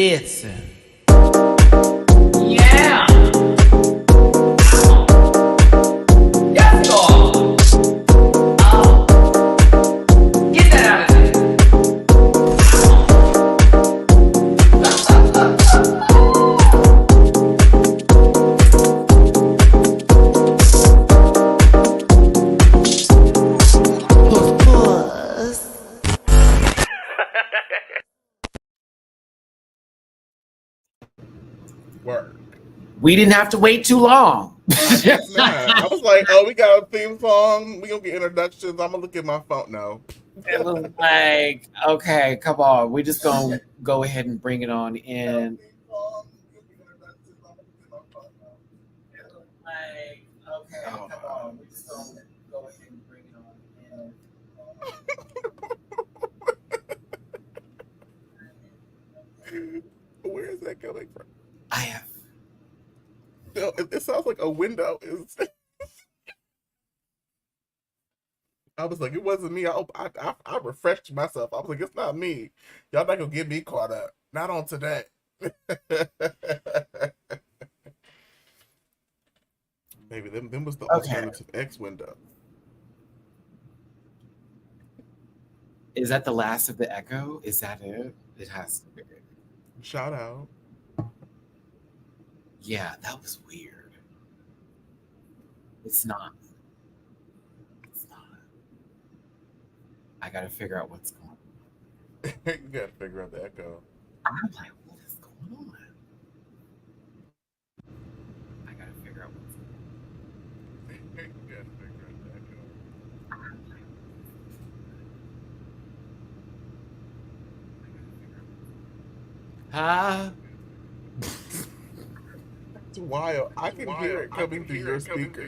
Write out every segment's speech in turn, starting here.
Listen. Yeah. Yes, dog. Oh. Get that out of there. Work. We didn't have to wait too long. I was like, oh, we got a theme song. We gonna get introductions. I'm gonna look at my phone now. It was like, okay, come on. We just gonna go ahead and bring it on in. Like, okay, come on. We just gonna go ahead and bring it on in. Where is that coming from? I have. No, it sounds like a window is. I was like, it wasn't me. I refreshed myself. I was like, it's not me. Y'all not gonna get me caught up. Not on today. Maybe them was the alternative X window. Is that the last of the echo? Is that it? It has to be. Shout out. Yeah, that was weird. It's not. It's not. I gotta figure out what's going on. You gotta figure out the echo. I'm like, what is going on? I gotta figure out what's going on. You gotta figure out the echo. I'm like, huh? It's wild. I can hear it coming through your speaker.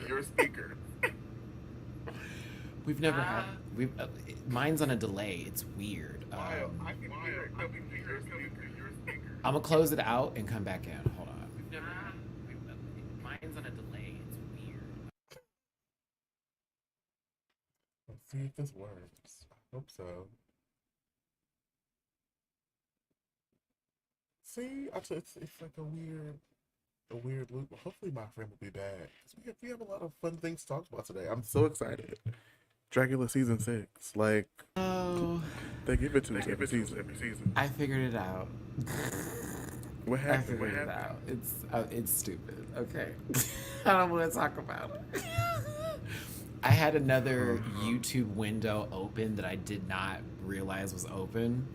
We've never had. Mine's on a delay. It's weird. I can hear it coming through your speaker. I'm gonna close it out and come back in. Hold on. Mine's on a delay. It's weird. Let's see if this works. I hope so. See, it's like a weird loop. Hopefully my friend will be back. We have a lot of fun things to talk about today. I'm so excited. Dragula season 6. Like, oh, they give it to us every season. I figured it out. What happened? I figured it out. It's stupid. Okay, I don't want to talk about it. I had another YouTube window open that I did not realize was open.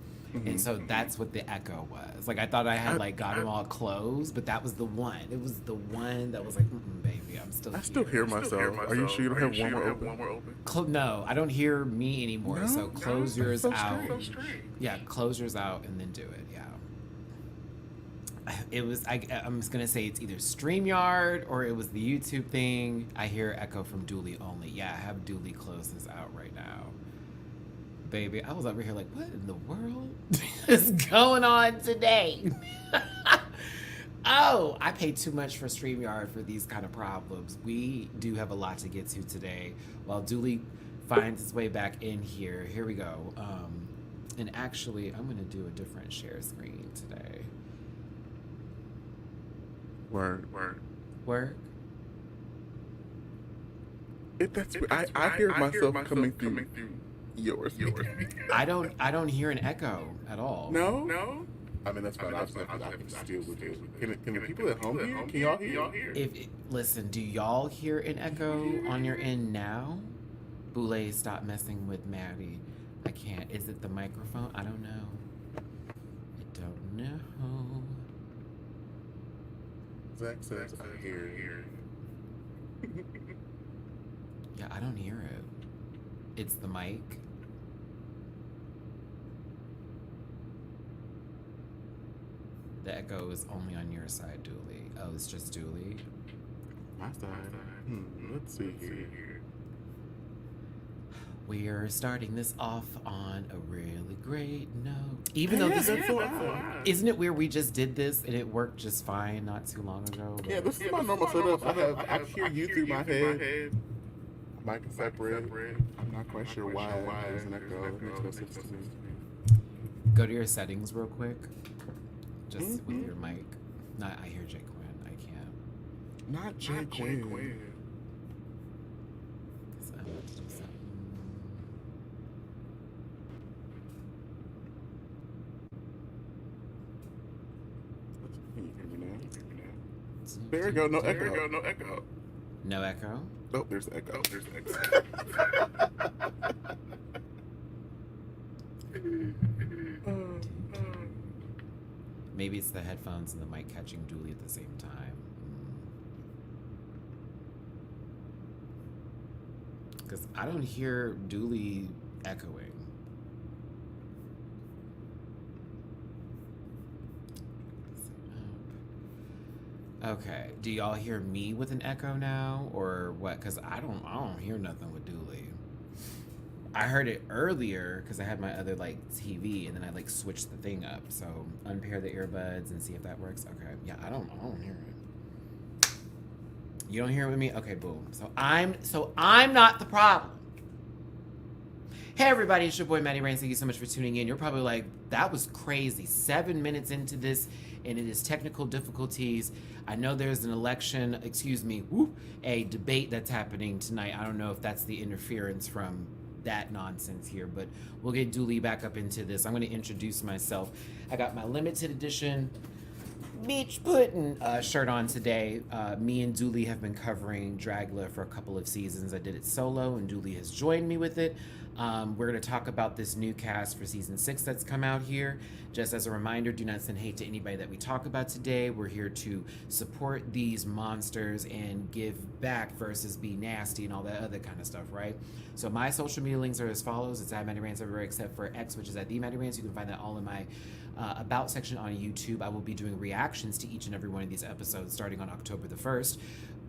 And so that's what the echo was. Like, I thought I had got them all closed, but that was the one. It was the one that was like, baby, I'm still. I still hear myself. Are you sure you don't have one more open? No, I don't hear me anymore. So close yours out. Strange. Yeah, close yours out and then do it. Yeah. It was. I'm just gonna say it's either StreamYard or it was the YouTube thing. I hear echo from Dooley only. Yeah, I have Dooley close this out right now. Baby, I was over here like, what in the world is going on today? Oh, I paid too much for StreamYard for these kind of problems. We do have a lot to get to today. While Dooley finds his way back in here, here we go. And actually, I'm gonna do a different share screen today. Work. I hear myself coming through yours. I don't hear an echo at all. No. I mean, that's fine. I can still with it. Can the people at home hear? Can y'all hear? Listen, do y'all hear an echo on your end now? Boulet, stop messing with Maddie. I can't. Is it the microphone? I don't know. Zach says I hear. Yeah, I don't hear it. It's the mic. The echo is only on your side, Dooley. Oh, it's just Dooley? My side. Let's see here. We are starting this off on a really great note. Even though this isn't it weird we just did this and it worked just fine not too long ago? But... Yeah, this is my normal setup. I hear you through my head. Mic is separate. I'm not quite sure why there's an echo. It makes no sense to me. Go to your settings real quick. just with your mic. Not, I hear Jay Quinn. I can't. Not Jay Quinn. 'Cause I want to do something. Can you hear me now? There we go. No echo. No echo. Oh, there's echo. Maybe it's the headphones and the mic catching Dooley at the same time. Because I don't hear Dooley echoing. Okay. Do y'all hear me with an echo now, or what? Because I don't hear nothing with Dooley. I heard it earlier because I had my other like TV, and then I like switched the thing up. So unpair the earbuds and see if that works. Okay. Yeah, I don't hear it. You don't hear it with me? Okay, boom. So I'm not the problem. Hey everybody, it's your boy Maddie Rains. Thank you so much for tuning in. You're probably like, that was crazy. 7 minutes into this, and it is technical difficulties. I know there's an election, a debate that's happening tonight. I don't know if that's the interference from that nonsense here, but we'll get Dooley back up into this. I'm going to introduce myself. I got my limited edition beach pudding shirt on today. Me and Dooley have been covering Dragula for a couple of seasons. I did it solo, and Dooley has joined me with it. We're going to talk about this new cast for season 6 that's come out here. Just as a reminder, do not send hate to anybody that we talk about today. We're here to support these monsters and give back versus be nasty and all that other kind of stuff, right? So my social media links are as follows. It's at Maddie Rants everywhere except for X, which is at the Maddie Rants. You can find that all in my about section on YouTube. I will be doing reactions to each and every one of these episodes starting on October the 1st.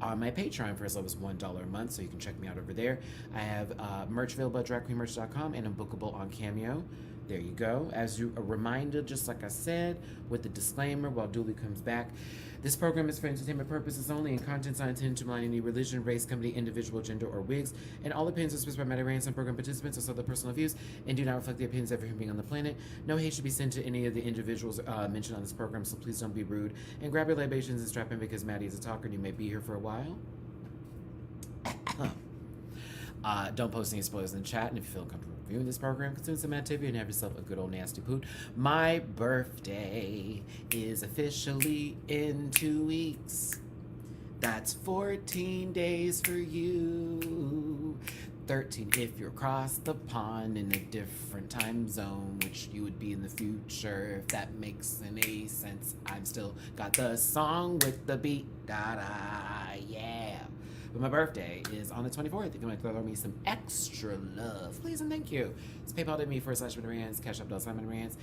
On my Patreon for as low as $1 a month, so you can check me out over there. I have merch available at dragqueenmerch.com, and I'm bookable on Cameo. There you go. As a reminder, just like I said, with the disclaimer, while Dooley comes back, this program is for entertainment purposes only, and contents not intended to malign any religion, race, company, individual, gender, or wigs, and all opinions expressed by Maddie Rants and program participants are their personal views and do not reflect the opinions of every human being on the planet. No hate should be sent to any of the individuals mentioned on this program, so please don't be rude, and grab your libations and strap in because Maddie is a talker and you may be here for a while. Don't post any spoilers in the chat, and if you feel comfortable reviewing this program, consume some activity and have yourself a good old nasty poot. My birthday is officially in 2 weeks. That's 14 days for you. 13 if you're across the pond in a different time zone, which you would be in the future, if that makes any sense. I've still got the song with the beat, da-da, yeah. But my birthday is on the 24th. If you want to throw me some extra love, please and thank you. It's paypal.me/Rants, Cash App.Rants,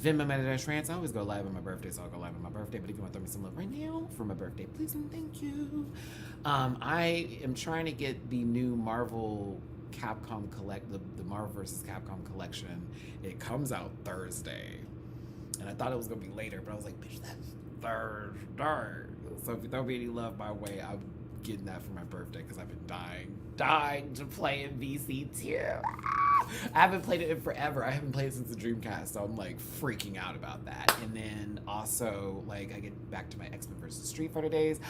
Venmo Rants. I always go live on my birthday, so I'll go live on my birthday. But if you want to throw me some love right now for my birthday, please and thank you. I am trying to get the new Marvel Capcom the Marvel vs. Capcom collection. It comes out Thursday, and I thought it was gonna be later, but I was like, bitch, that's Thursday. So if you throw me any love my way, I'm getting that for my birthday because I've been dying to play in VC2. I haven't played it in forever. I haven't played it since the Dreamcast, so I'm like freaking out about that. And then also, like, I get back to my X-Men versus Street Fighter days.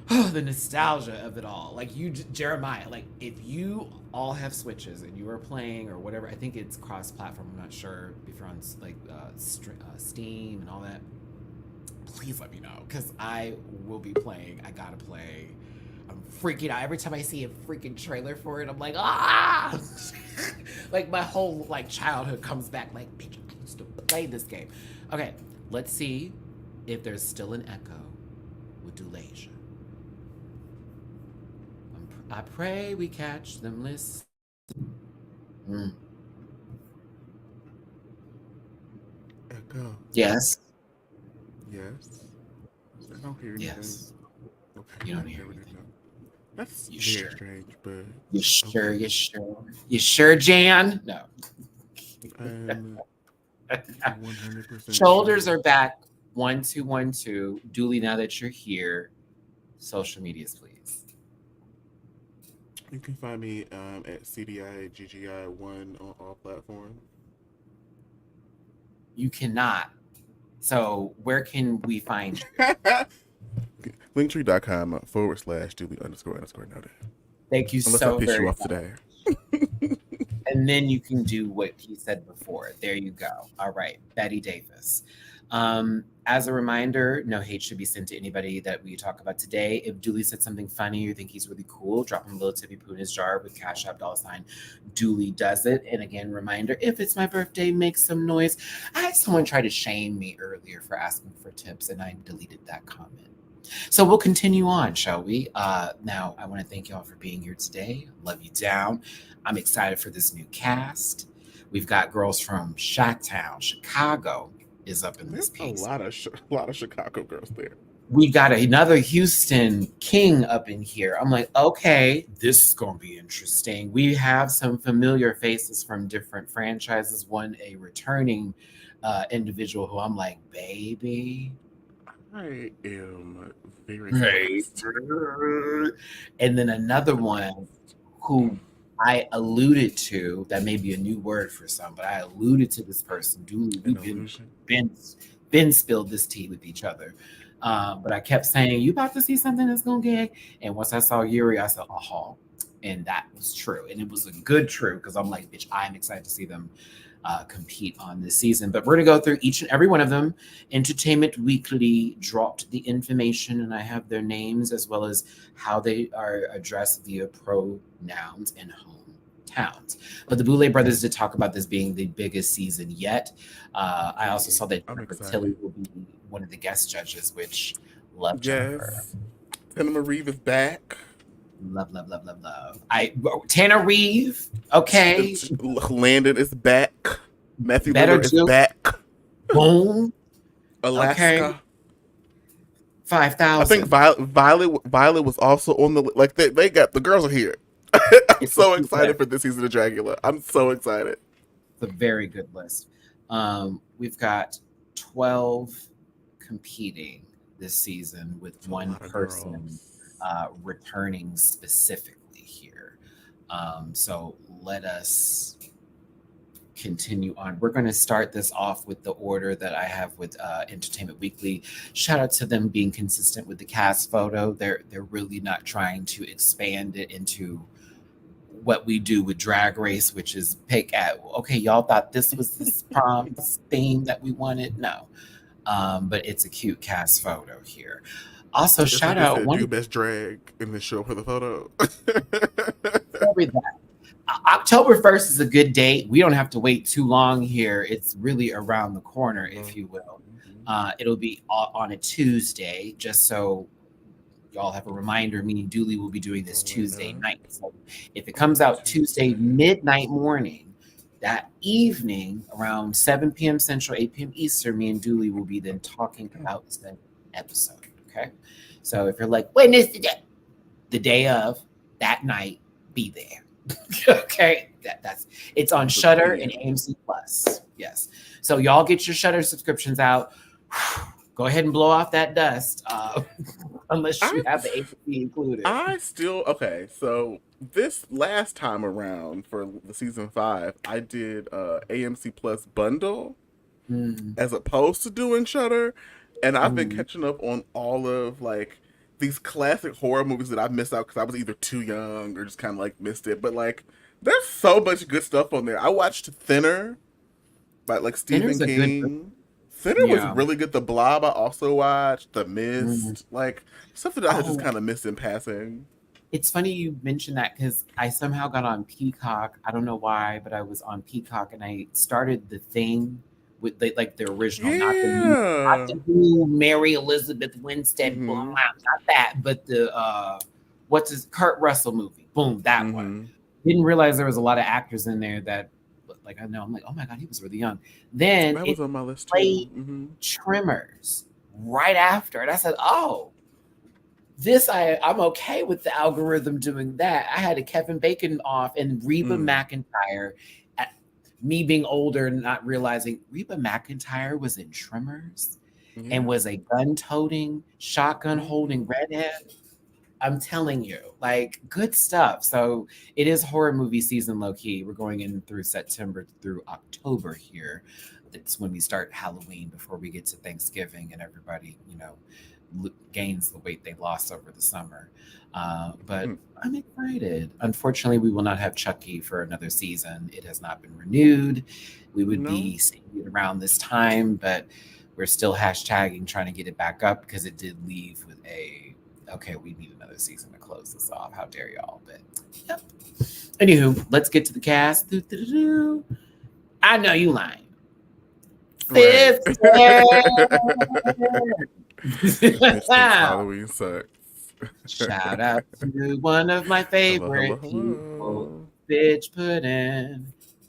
The nostalgia of it all. Like, Jeremiah, like, if you all have Switches and you are playing or whatever, I think it's cross-platform. I'm not sure if you're on like Steam and all that. Please let me know, because I will be playing. I gotta play. I'm freaking out. Every time I see a freaking trailer for it, I'm like, ah! Like, my whole, like, childhood comes back. Like, bitch, I used to play this game. Okay, let's see if there's still an echo with Dulasia. I pray we catch them listening. Echo. Yes. Yes. I don't hear anything. Yes. Okay. You don't hear anything. That's You very sure? strange, but You sure? okay. You sure? You sure, Jan? No. I'm 100% Shoulders sure. are back. 1 2 1 2. Dooley, now that you're here, social medias, please. You can find me at CDIGGI1 on all platforms. You cannot So where can we find you? Linktree.com/Julie__underscore noted. Thank you Unless I so piss you very off much. today. And then you can do what he said before. There you go. All right, Betty Davis. As a reminder, no hate should be sent to anybody that we talk about today. If Dooley said something funny or you think he's really cool, drop him a little tippy poo in his jar with Cash App $sign Dooley does it. And again, reminder, if it's my birthday, make some noise. I had someone try to shame me earlier for asking for tips, and I deleted that comment. So we'll continue on, shall we? Now, I want to thank y'all for being here today. Love you down. I'm excited for this new cast. We've got girls from Chi-Town, Chicago is up in There's this a piece. lot of Chicago girls there. We got another Houston King up in here. I'm like, okay, this is going to be interesting. We have some familiar faces from different franchises. One, a returning individual who I'm like, baby, I am very right. impressed. And then another one who I alluded to, that may be a new word for some, but I alluded to this person. Duly, An we've illusion. been spilled this tea with each other. But I kept saying, you about to see something that's gonna get. And once I saw Yuri, I said, aha. And that was true. And it was a good true because I'm like, bitch, I'm excited to see them compete on this season. But we're going to go through each and every one of them. Entertainment Weekly dropped the information, and I have their names as well as how they are addressed via pronouns and hometowns. But the Boulet brothers did talk about this being the biggest season yet. I also saw that I'm Jennifer excited. Tilly will be one of the guest judges, which love Jennifer. Yes. Tanner Reeve is back. Love, love, love, love, love. Tanner Reeve, okay. Landon is back. Matthew Better Miller is do. back. Boom. Okay. Alaska. I think 5,000. Violet was also on the like they got the girls are here. I'm It's a so cute excited list. for this season of Dragula. I'm so excited. It's a very good list. We've got 12 competing this season with It's a one lot of person girls. returning specifically here. So let us continue on. We're going to start this off with the order that I have with Entertainment Weekly. Shout out to them being consistent with the cast photo. They're really not trying to expand it into what we do with Drag Race, which is pick at, okay, y'all thought this was this prom theme that we wanted. No, but it's a cute cast photo here. Also, It's like shout they out said, do one your best drag and then show up for the photo. story that October 1st is a good date. We don't have to wait too long here. It's really around the corner, if you will. It'll be on a Tuesday, just so y'all have a reminder. Me and Dooley will be doing this Tuesday night. So if it comes out Tuesday midnight morning, that evening around 7 p.m. Central, 8 p.m. Eastern, me and Dooley will be then talking about the episode. Okay. So if you're like, when is the day of that night, be there. Okay. That's it's on The Shutter and PM. AMC Plus. Yes. So y'all get your Shutter subscriptions out. Go ahead and blow off that dust. Unless you I have the AMC included. I still okay. So this last time around for the season 5, I did AMC Plus bundle Mm, as opposed to doing Shutter, and I've been mm. catching up on all of like these classic horror movies that I missed out because I was either too young or just kind of like missed it. But like, there's so much good stuff on there. I watched Thinner by like Stephen Thinner's a good book. King. Thinner was Yeah. really good. The Blob I also watched. The Mm. Mist, like stuff that I had just Oh, kind of missed in passing. it's funny you mentioned that because I somehow got on Peacock. I don't know why, but I was on Peacock and I started the thing with like the original, not Yeah. the new Mary Elizabeth Winstead, boom, Mm-hmm. not that, but the what's his Kurt Russell movie, boom, that one. Mm-hmm. Didn't realize there was a lot of actors in there that, like, I know. I'm like, oh my god, he was really young. Then That it was on my list too. played Mm-hmm. Trimmers right after, and I said, oh, this I'm okay with the algorithm doing that. I had a Kevin Bacon off and Reba Mm. McEntire. At me being older and not realizing Reba McEntire was in Trimmers and Yeah. was a gun-toting, shotgun-holding Mm-hmm. redhead. I'm telling you, like, good stuff. So it is horror movie season, low key. We're going in through September through October here. it's when we start Halloween before we get to Thanksgiving and everybody, gains the weight they lost over the summer. But Mm. I'm excited. Unfortunately, we will not have Chucky for another season. It has not been renewed. We would No. be seeing it around this time, but we're still hashtagging trying to get it back up because it did leave with okay, we need another season to close this off. How dare y'all? But yep. Anywho, let's get to the cast. Doo-doo-doo-doo. I know you lying. Right. Sister. This Halloween sucks. Shout out to one of my favorite Hello, people, hello. Bitch Puddin'.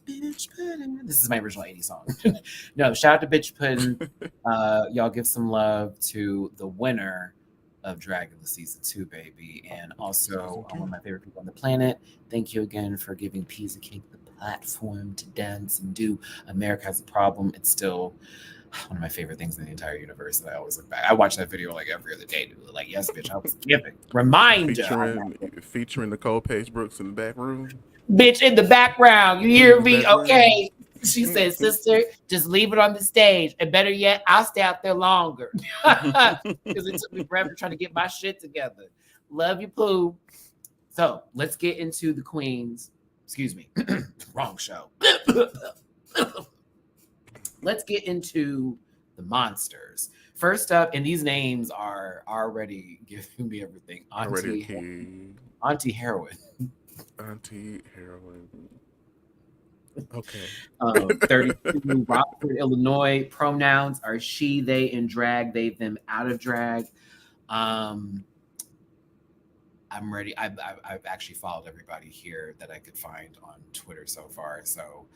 Bitch Puddin'. This is my original 80s song. No, shout out to Bitch Puddin'. Y'all give some love to the winner of Dragula season 2, baby, and also one of my favorite people on the planet. Thank you again for giving Piece of Cake the platform to dance and do America Has a Problem. It's still one of my favorite things in the entire universe that I always look back. I watch that video like every other day. Like, yes, bitch, I was giving. Reminder. Featuring Nicole Page Brooks in the back room. Bitch, in the background. You hear me? Okay. She said, sister, just leave it on the stage. And better yet, I'll stay out there longer. Because it took me forever trying to get my shit together. Love you, Pooh. So let's get into the Queens. Excuse me. Wrong show. Let's get into the monsters. First up, and these names are already giving me everything. Auntie Heroin. Auntie Heroin. Okay. 32, Rockford, Illinois. Pronouns are she, they, in drag, they, them, out of drag. I'm ready. I've actually followed everybody here that I could find on Twitter so far. So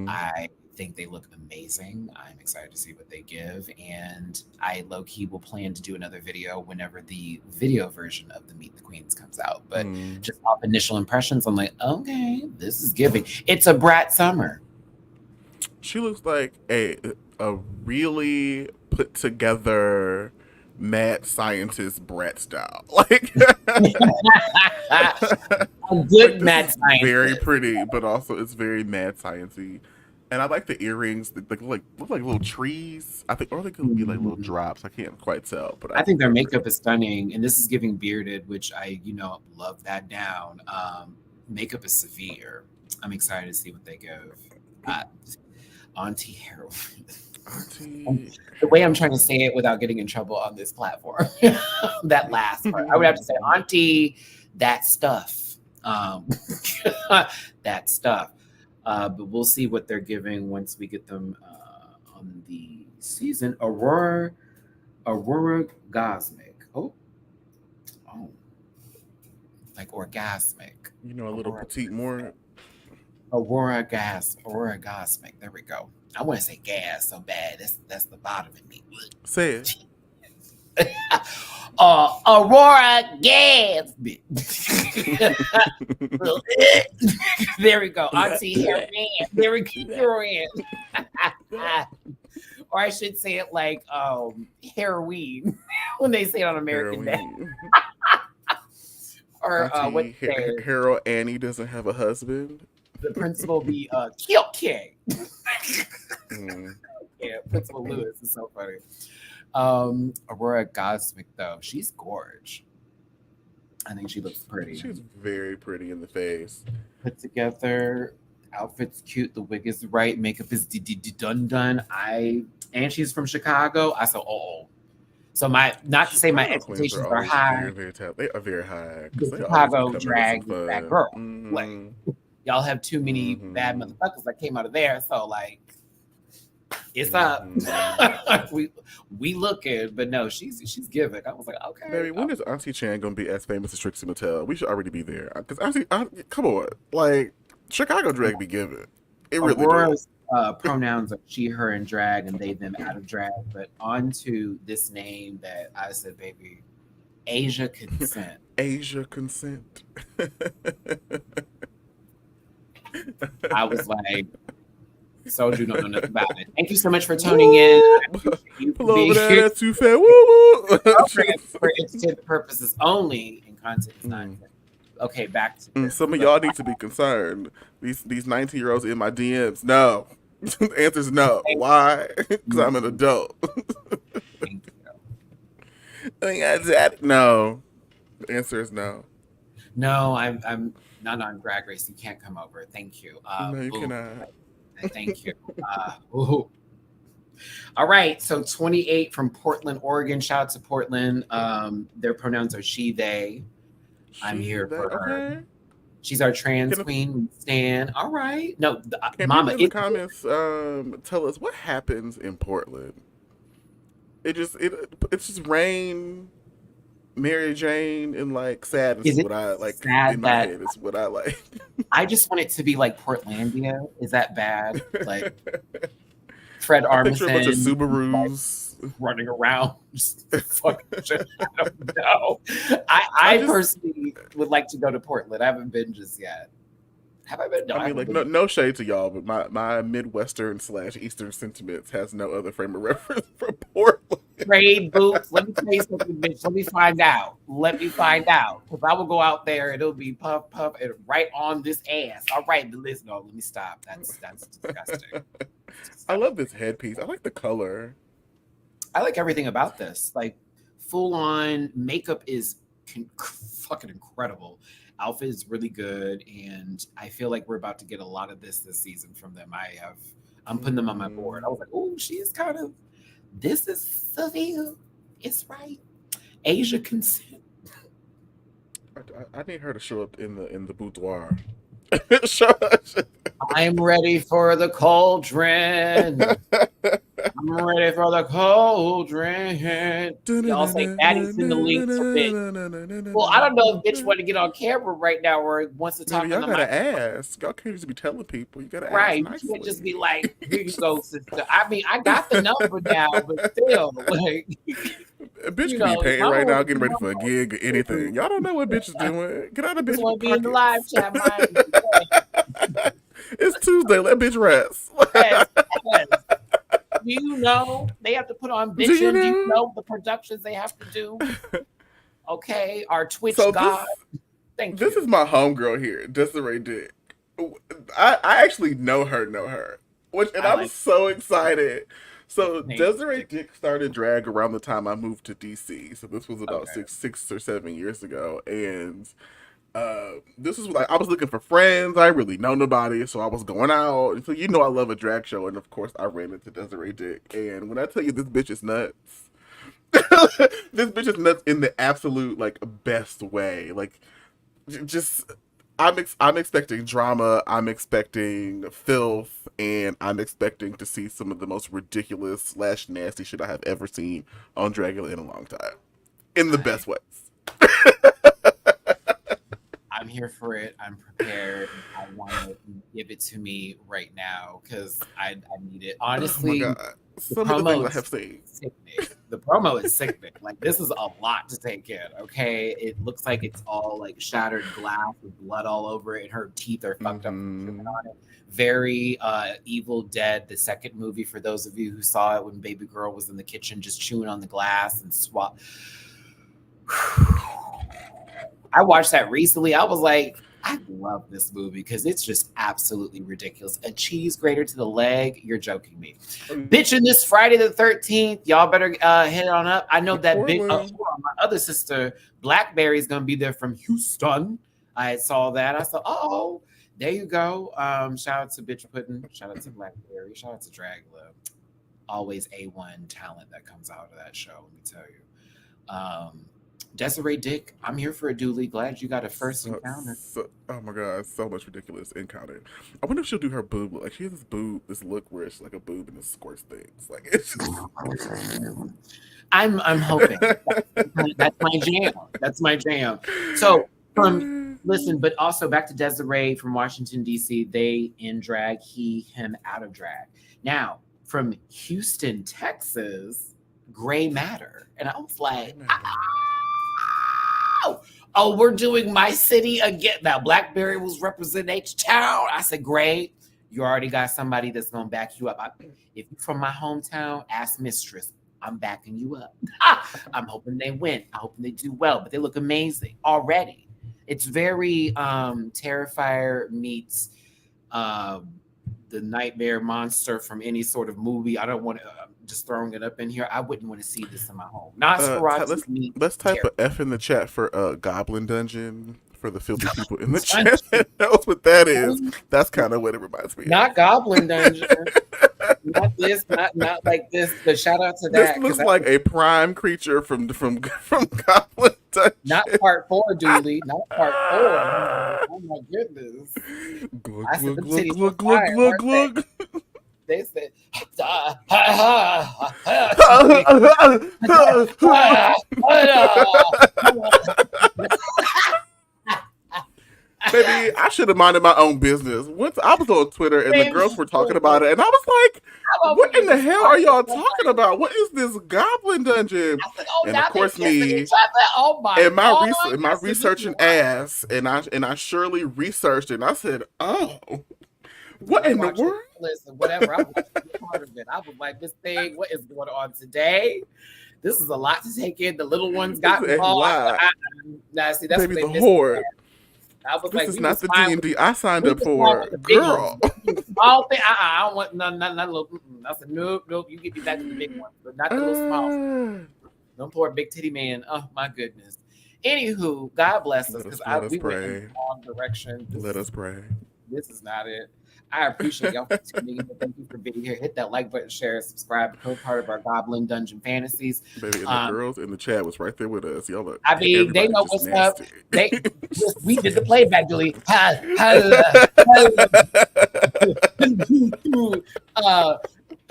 I think they look amazing. I'm excited to see what they give. And I low-key will plan to do another video whenever the video version of the Meet the Queens comes out. But just off initial impressions, I'm like, okay, this is giving. It's a brat summer. She looks like a really put together mad scientist brat style. Like a good mad scientist. Very pretty, but also it's very mad sciencey. And I like the earrings. They look like little trees. I think, or they could be like little drops. I can't quite tell, but I think their makeup is stunning, and this is giving bearded, which I love that down. Makeup is severe. I'm excited to see what they give. Auntie Heroin. The way I'm trying to say it without getting in trouble on this platform. That last part, I would have to say Auntie that stuff. That stuff. But we'll see what they're giving once we get them on the season. Aurora Gosmic. Oh, like orgasmic. A little petite more. Aurora Gosmic. There we go. I want to say gas so bad. That's the bottom of me. Say it. Aurora gas. There we go. Auntie Heroin. There we go. Or I should say it like heroin when they say it on American Dad. Or what? Harold Annie doesn't have a husband. The principal be Kyoke. Yeah, Principal Lewis is so funny. Aurora Gosmic, though, she's gorge. I think she looks pretty. She's very pretty in the face. Put together, outfit's cute, the wig is right, makeup is done. And she's from Chicago. I said, So not to say my expectations are high. They are very high. Chicago drag that girl. Like, y'all have too many bad motherfuckers that came out of there. So like, it's up. we looking, but no, she's giving. I was like, okay. Baby, when is Auntie Chan gonna be as famous as Trixie Mattel? We should already be there. Because come on, like Chicago drag be giving. It really Aurora's pronouns are she, her, and drag, and they, them, out of drag. But on to this name that I said, baby, Asia Consent. Asia Consent. I was like, Soju don't know nothing about it. Thank you so much for tuning in. Pull over there, that's too fat. Woo! For entertainment purposes only, and content is not. Okay, back to some of y'all need to be concerned. These 19-year-olds in my DMs. No. The answer is no. Why? Because I'm an adult. Thank you. I mean, that no. The answer is no. No, I'm not on Drag Race. You can't come over. Thank you. No, you Boo. cannot. Thank you. Ooh. All right. So 28 from Portland, Oregon. Shout out to Portland. Their pronouns are she, they. I'm She, here they, for her. okay. She's our trans Can queen. We stand. All right. No, can people Mama, in the comments tell us what happens in Portland? It's just rain, Mary Jane, and like sadness is is it what I like in sad my that head. Is what I like. I just want it to be like Portlandia? Is that bad? Like Fred I picture a bunch of Armisen, like Subarus. running around, just fucking shit. I don't know. I I just, personally would like to go to Portland. I haven't been just yet. Have I been? No, I I mean, haven't like been. no shade to y'all, but my Midwestern / Eastern sentiments has no other frame of reference for Portland. Trade boots. Let me tell you something, bitch. Let me find out. Let me find out. Because I will go out there and it'll be puff, puff, and right on this ass. All right, but listen, no, let me stop. That's disgusting. I love this headpiece. I like the color. I like everything about this. Like full on makeup is fucking incredible. Outfit is really good, and I feel like we're about to get a lot of this season from them. I'm putting them on my board. I was like, oh, she is kind of. This is Seville. It's right. Asia consent. I need her to show up in the boudoir. I'm ready for the cauldron. I'm ready for the cauldron. Y'all say Maddie's in the link to bitch. Well, I don't know if bitch want to get on camera right now or wants to No, talk on y'all the gotta mic. ask. Y'all can't just be telling people. You gotta ask Right. You can't nicely. just be like, here you go, sister. I mean, I got the number now, but still, like, A bitch could be if painting I right now, want getting ready for a gig or anything. Y'all don't know what bitch is I doing. Get out of just bitch want to be in the live pockets. chat, mind. It's Tuesday. Let bitch rest. Yes, yes. Do you know they have to put on Do you bitching? Do you know? know the productions they have to do? Okay, our Twitch So god. Thank this you. is my homegirl here, Desiree Dick. I actually know her, and I I'm like so excited. So name. Desiree Dick started drag around the time I moved to DC. So this was about Okay. six or 7 years ago, and this is like I was looking for friends. I really know nobody, so I was going out. And so I love a drag show, and of course I ran into Desiree Dick. And when I tell you this bitch is nuts, this bitch is nuts in the absolute like best way. Like just I'm expecting drama, I'm expecting filth, and I'm expecting to see some of the most ridiculous / nasty shit I have ever seen on Dragula in a long time, in the I best ways. I'm here for it. I'm prepared. I want to give it to me right now because I need it. Oh my Honestly, god, the some of the things promo I is have seen. sickening. The promo is sickening. Like this is a lot to take in. Okay, it looks like it's all like shattered glass with blood all over it. Her teeth are fucked up from chewing on it. Very Evil Dead, the second movie. For those of you who saw it, when baby girl was in the kitchen just chewing on the glass and swap. I watched that recently. I was like, I love this movie because it's just absolutely ridiculous. A cheese grater to the leg. You're joking me. Bitching this Friday the 13th. Y'all better hit on up. I know that big my other sister, Blackberry's going to be there from Houston. I saw that. I said, oh, there you go. Shout out to Bitch Pudding. Shout out to Blackberry. Shout out to Dragula. Always A1 talent that comes out of that show, let me tell you. Desiree Dick, I'm here for a dually. Glad you got a first encounter. Oh my god, so much ridiculous encounter. I wonder if she'll do her boob look. Like she has this look where it's like a boob and it squirts things. Like it's just... I'm hoping. That's my jam. That's my jam. So listen, but also back to Desiree from Washington, D.C. They in drag, he, him out of drag. Now, from Houston, Texas, Gray Matter. And I was like, oh, we're doing my city again. Now, Blackberry was representing H-Town. I said, great. You already got somebody that's going to back you up. If you're from my hometown, ask Mistress. I'm backing you up. I'm hoping they win. I'm hoping they do well, but they look amazing already. It's very Terrifier meets the nightmare monster from any sort of movie. I don't want to just throwing it up in here. I wouldn't want to see this in my home. Nosferatu means let's type terror. a F in the chat for Goblin Dungeon for the filthy people in the chat. Knows what that is. That's kind of what it reminds me Not Goblin Dungeon. Not this, not like this. But shout out to This that. looks like a prime creature from Goblin Dungeon. Not part 4, Dooley. Not part 4. Oh my goodness. Glug, I said glug, the glug, titties glug, were glug, fire, glug, weren't glug. they said, ha, ha, ha, ha, Baby, I should have minded my own business. Once I was on Twitter and the girls were talking about it, and I was like, I'm over "What in here the hell are y'all talking about? What is this Goblin Dungeon?" I said, oh, And of now they course, kissing me each other. Oh my and god! my researching ass, and I surely researched it. And I said, "Oh, what in the world?" Listen, whatever. I watched part of it. I was like, this thing, what is going on today? This is a lot to take in. The little ones got involved. Now, see, that's baby, what the horde. I was This like, is not the D&D I signed up for, the girl. Small thing. I don't want none little. I said, nope. You get me back to the big one, but not the little small. Don't poor big titty man. Oh my goodness. Anywho, God bless us because we went in the wrong direction. Let us pray. This is not it. I appreciate y'all for tuning in. Thank you for being here. Hit that like button, share, subscribe, become part of our Goblin Dungeon fantasies. Baby, and the girls in the chat was right there with us. Y'all look. I mean, they know what's nasty. up. We did the playback, Julie.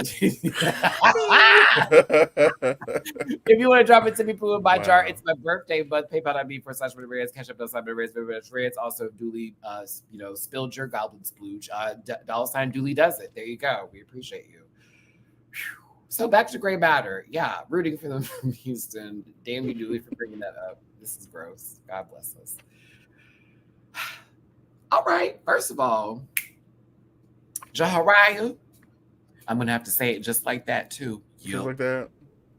If you want to drop it to me, put my jar. It's my birthday, but PayPal.me/Reds, Cash App Reds. Also, Dooley, spilled your goblin splooge. $ Dooley does it. There you go. We appreciate you. Whew. So back to gray matter. Yeah, rooting for them from Houston. Damn you, Dooley, for bringing that up. This is gross. God bless us. All right. First of all, Jahariah. I'm going to have to say it just like that, too. Just like that?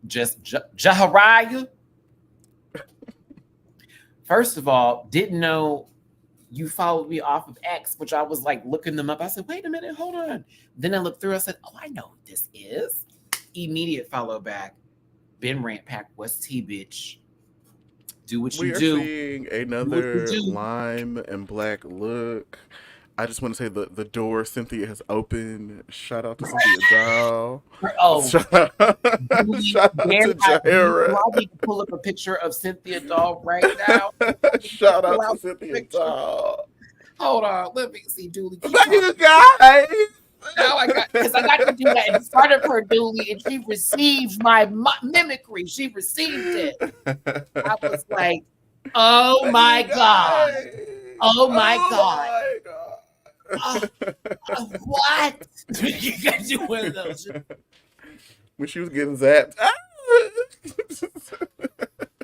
Just Jahariah. First of all, didn't know you followed me off of X, which I was like looking them up. I said, wait a minute, hold on. Then I looked through, I said, oh, I know who this is. Immediate follow back. Ben Rant Pack, what's T, bitch? Do what you do. We are seeing another lime and black look. I just want to say the door Cynthia has opened. Shout out to Cynthia Doll. Oh, shout out to Jahira. I need to pull up a picture of Cynthia Doll right now. Shout out to Cynthia Doll. Hold on, let me see, Dooley. You guys. Now I got to do that in front of her, Dooley, and she received my mimicry. She received it. I was like, oh my god. Oh my god. What? You got to do one of those. When she was getting zapped.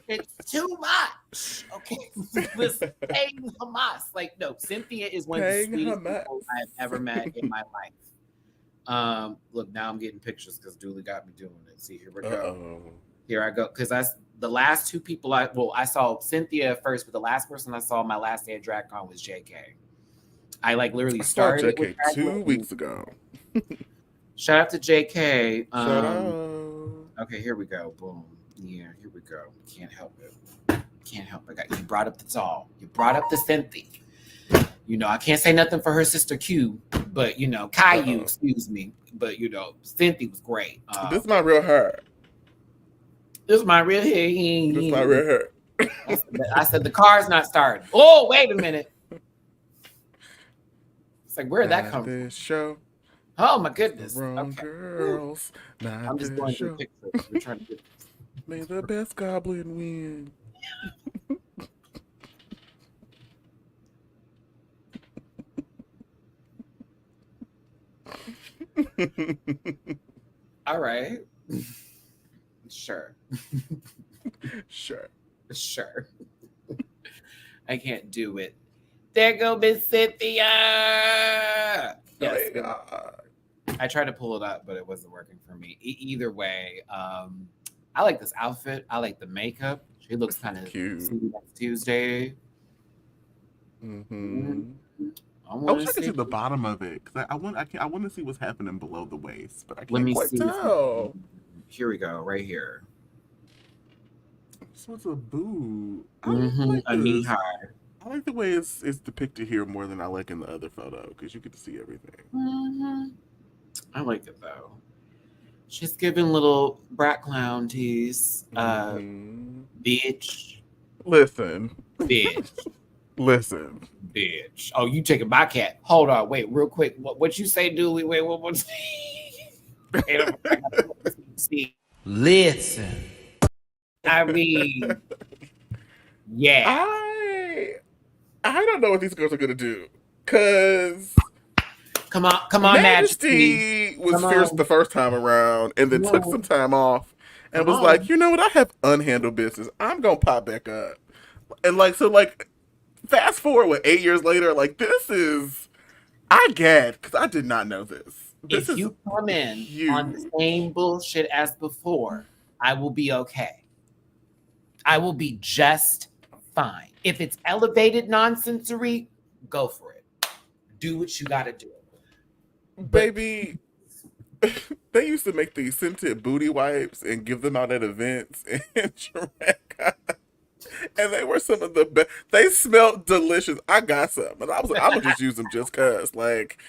It's too much. Okay. Listen, paying Hamas. Like, no, Cynthia is one of the sweetest people I've ever met in my life. Look, now I'm getting pictures because Dooley got me doing it. See, here we go. Here I go. Because the last two people I saw Cynthia first, but the last person I saw my last day at DragCon was JK. I literally started JK 2 weeks ago. Shout out to JK. Shout out. Okay, here we go. Boom. Yeah, here we go. Can't help it. You brought up the doll. You brought up the Cynthia. I can't say nothing for her sister Q, but Caillou, excuse me. But Cynthia was great. This is my real hair. This is my real hair. This is my real hair. I said the car's not starting. Oh, wait a minute. It's like, where did that come from? Show. Oh my goodness. Okay. Girls, I'm just going through pictures. We're trying to get. May the best goblin win. All right. Sure. I can't do it. There go Miss Cynthia. Yes. I tried to pull it up, but it wasn't working for me. Either way, I like this outfit. I like the makeup. She looks kind of cute. Tuesday. Mm-hmm. I I want wish to I could see see. the bottom of it because I want to see what's happening below the waist, but I Let can't me quite see. tell. Here we go, right here. So it's a boot. I Mm-hmm. like A knee this. high. I like the way it's depicted here more than I like in the other photo because you get to see everything. Mm-hmm. I like it though. She's giving little brat clown tease. Hmm. Bitch, Listen, bitch, listen. bitch. Oh, you taking my cat? Hold on, wait, real quick. What you say, Dooley? Wait, what? See, listen. I mean, yeah. I I don't know what these girls are gonna do because Come on, Majesty. Majesty was Come fierce the on, first time around and then come took some on, time off and come was like, on. you know what, I have unhandled business. I'm gonna pop back up. And like so like fast forward 8 years later, like this is I get because I did not know this. This If is you come in on the huge. same bullshit as before, I will be okay. I will be just fine. If it's elevated nonsensory, go for it. Do what you got to do. But Baby, they used to make these scented booty wipes and give them out at events in Jamaica. And they were some of the best. They smelled delicious. I got some, and I was like, I'm gonna just use them just cause. Like,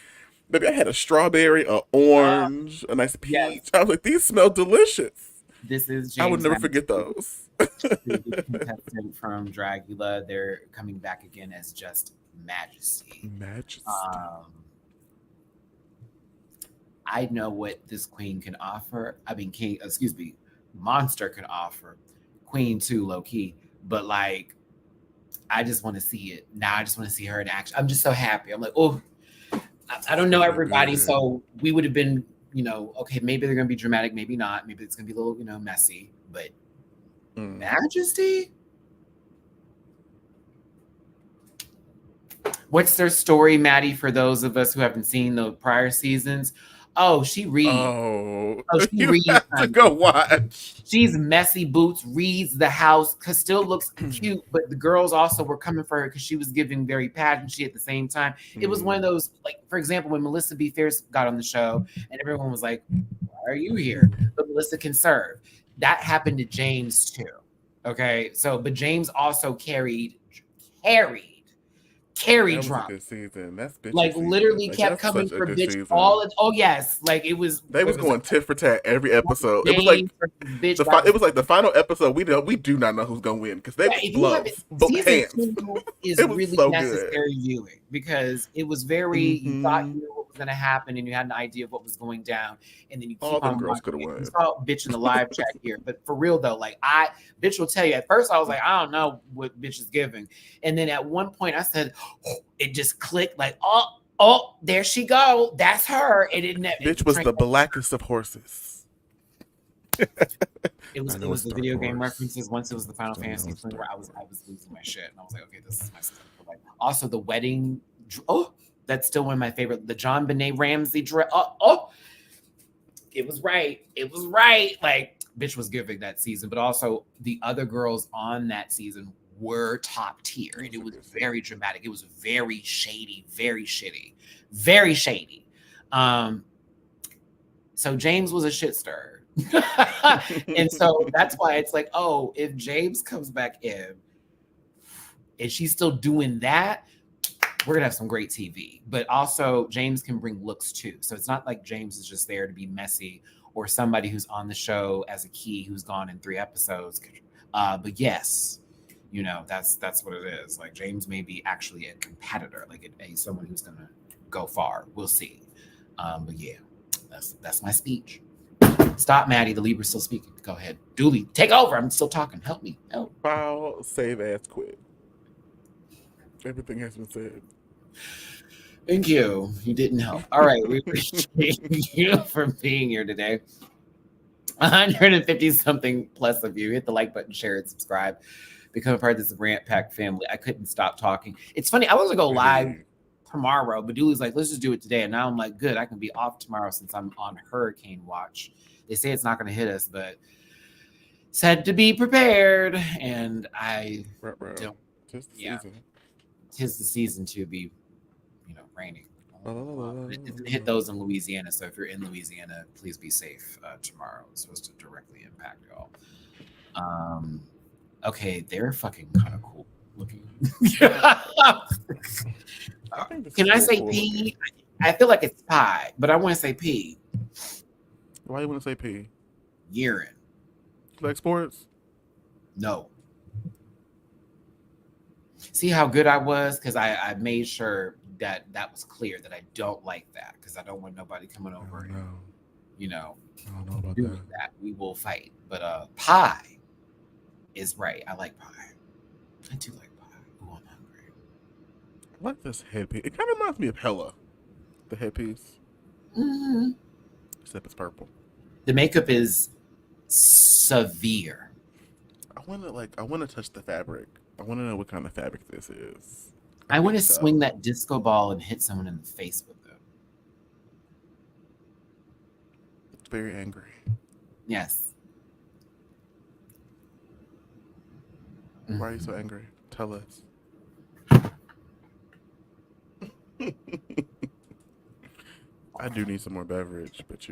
baby, I had a strawberry, a uh, orange, a nice yes, peach. I was like, these smell delicious. this is I would James never Madison, forget those. the contestant from Dragula. They're coming back again as just Majesty. Majesty. Um, I know what this queen can offer. I mean, king, excuse me, monster can offer. Queen too, low key. But like, I just want to see it. Now I just want to see her in action. I'm just so happy. I'm like, oh, I don't She's know gonna look everybody. good. So we would have been, okay, maybe they're going to be dramatic, maybe not. Maybe it's going to be a little, messy. But Mm. Majesty? What's their story, Maddie, for those of us who haven't seen the prior seasons? Oh, she reads. Oh, Oh, she you reads, have to honey. go watch. She's messy boots, reads the house, cause still looks cute, but the girls also were coming for her because she was giving very pageantry at the same time. It was one of Mm. those, like, for example, when Melissa B. Fierce got on the show and everyone was like, why are you here? But Melissa can serve. That happened to James too. Okay. So, but James also carried, carried That was a drama. good season. That's bitches Like season. literally Like kept that's coming such a for good bitch season. oh yes, like They it was was like going tit for tat every episode. It was James like versus bitch. That it was was like the final episode. We do not know who's gonna win because they yeah, was if you have it, blows, both season hands. 2 is It was really so good. necessary viewing because it was very, you thought Hmm. you knew what was going to happen and you had an idea of what was going down, and then you All keep them on girls could watching have it. You won. saw bitch in the live chat here, but for real though, like bitch will tell you at first I was like, I don't know what bitch is giving. And then at one point I said, oh, it just clicked like, oh, there she go. That's her. It didn't, Bitch was the blackest of horses. it was I it know was it's the Dark video game Horse. references. Once it was the Final I know Fantasy it's thing where Dark I was Horse. losing my shit and I was like, okay, this is my stuff. But like, also the wedding. Oh, that's still one of my favorite. The John Benet Ramsey dress. Oh, it was right. It was right. Like bitch was giving that season, but also the other girls on that season were top tier, That and was it a was good season. very dramatic. It was very shady, very shitty, very shady. So James was a shit stirrer. And so that's why it's like, oh, if James comes back in and she's still doing that, we're gonna have some great TV. But also James can bring looks too. So it's not like James is just there to be messy or somebody who's on the show as a key who's gone in 3 episodes. But yes, that's what it is. Like James may be actually a competitor, like someone who's gonna go far. We'll see. But yeah, that's my speech. Stop, Maddie. The Libra's still speaking. Go ahead. Dooley, take over. I'm still talking. Help me. Help. File, save as, quit. Everything has been said. Thank you. You didn't help. All right. We appreciate you for being here today. 150 something plus of you. Hit the like button, share it, subscribe. Become a part of this Rant Pack family. I couldn't stop talking. It's funny. I was going to go live Ready. tomorrow, but Dooley's like, let's just do it today. And now I'm like, good. I can be off tomorrow since I'm on hurricane watch. They say it's not going to hit us, but said to be prepared. And I Right. don't. Just the Yeah. season. 'Tis the season to be raining. But it didn't hit those in Louisiana. So if you're in Louisiana, please be safe tomorrow. It's supposed to directly impact y'all. Okay, they're fucking kind of cool looking. I think this Can is I real say cool P? looking. I feel like it's pie, but I want to say P. Why you want to say P? Urine. Like sports? No. See how good I was? Because I made sure that was clear that I don't like that because I don't want nobody coming over and, I don't know about doing that. We will fight. But pie is right. I like pie. I do like pie. Ooh, I'm hungry. I like this headpiece. It kind of reminds me of Hella, the headpiece. Mm-hmm. Except it's purple. The makeup is severe. I want to touch the fabric. I want to know what kind of fabric this is. I want to can't tell. swing that disco ball and hit someone in the face with it. It's very angry. Yes. Why are you so angry? Tell us. I do need some more beverage, but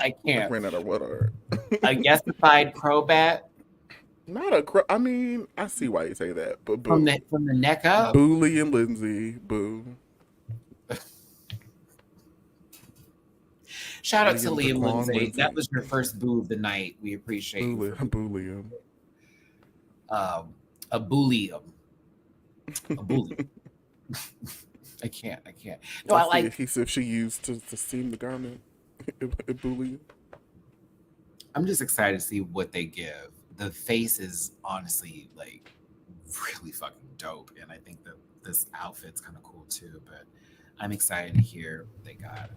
I can't. ran out of water. A yesified crobat Not a I mean, I see why you say that, but from boo. the neck up. Boulet and Lindsay, boo. Shout out to Liam Liam Daquan Lindsay. That Lindsay. was your first boo of the night. We appreciate you. Boulet. A bullium. A bully. I can't. No, I like. He said she used to steam the garment. Boulet. I'm just excited to see what they give. The face is honestly like really fucking dope, and I think that this outfit's kind of cool too. But I'm excited to hear what they got.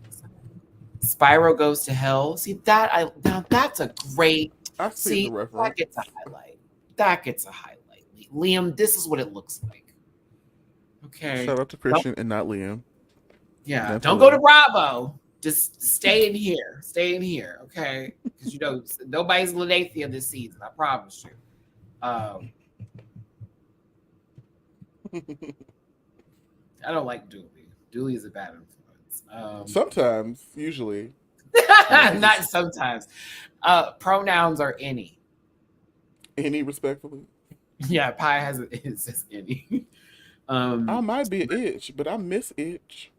Spyro Goes to Hell. See that? Now that's a great. I see the reference. That gets a highlight. That gets a highlight. Liam, this is what it looks like. Okay. Shout out to Christian and not Liam. Yeah. That's Don't go to Bravo. Just stay in here. Stay in here. Okay. Because nobody's Lanathia this season. I promise you. I don't like Dooley. Dooley is a bad influence. Sometimes, usually. Not sometimes. Pronouns are any. Any, respectfully. Yeah, Pie it says any. I might be an itch, but I miss itch.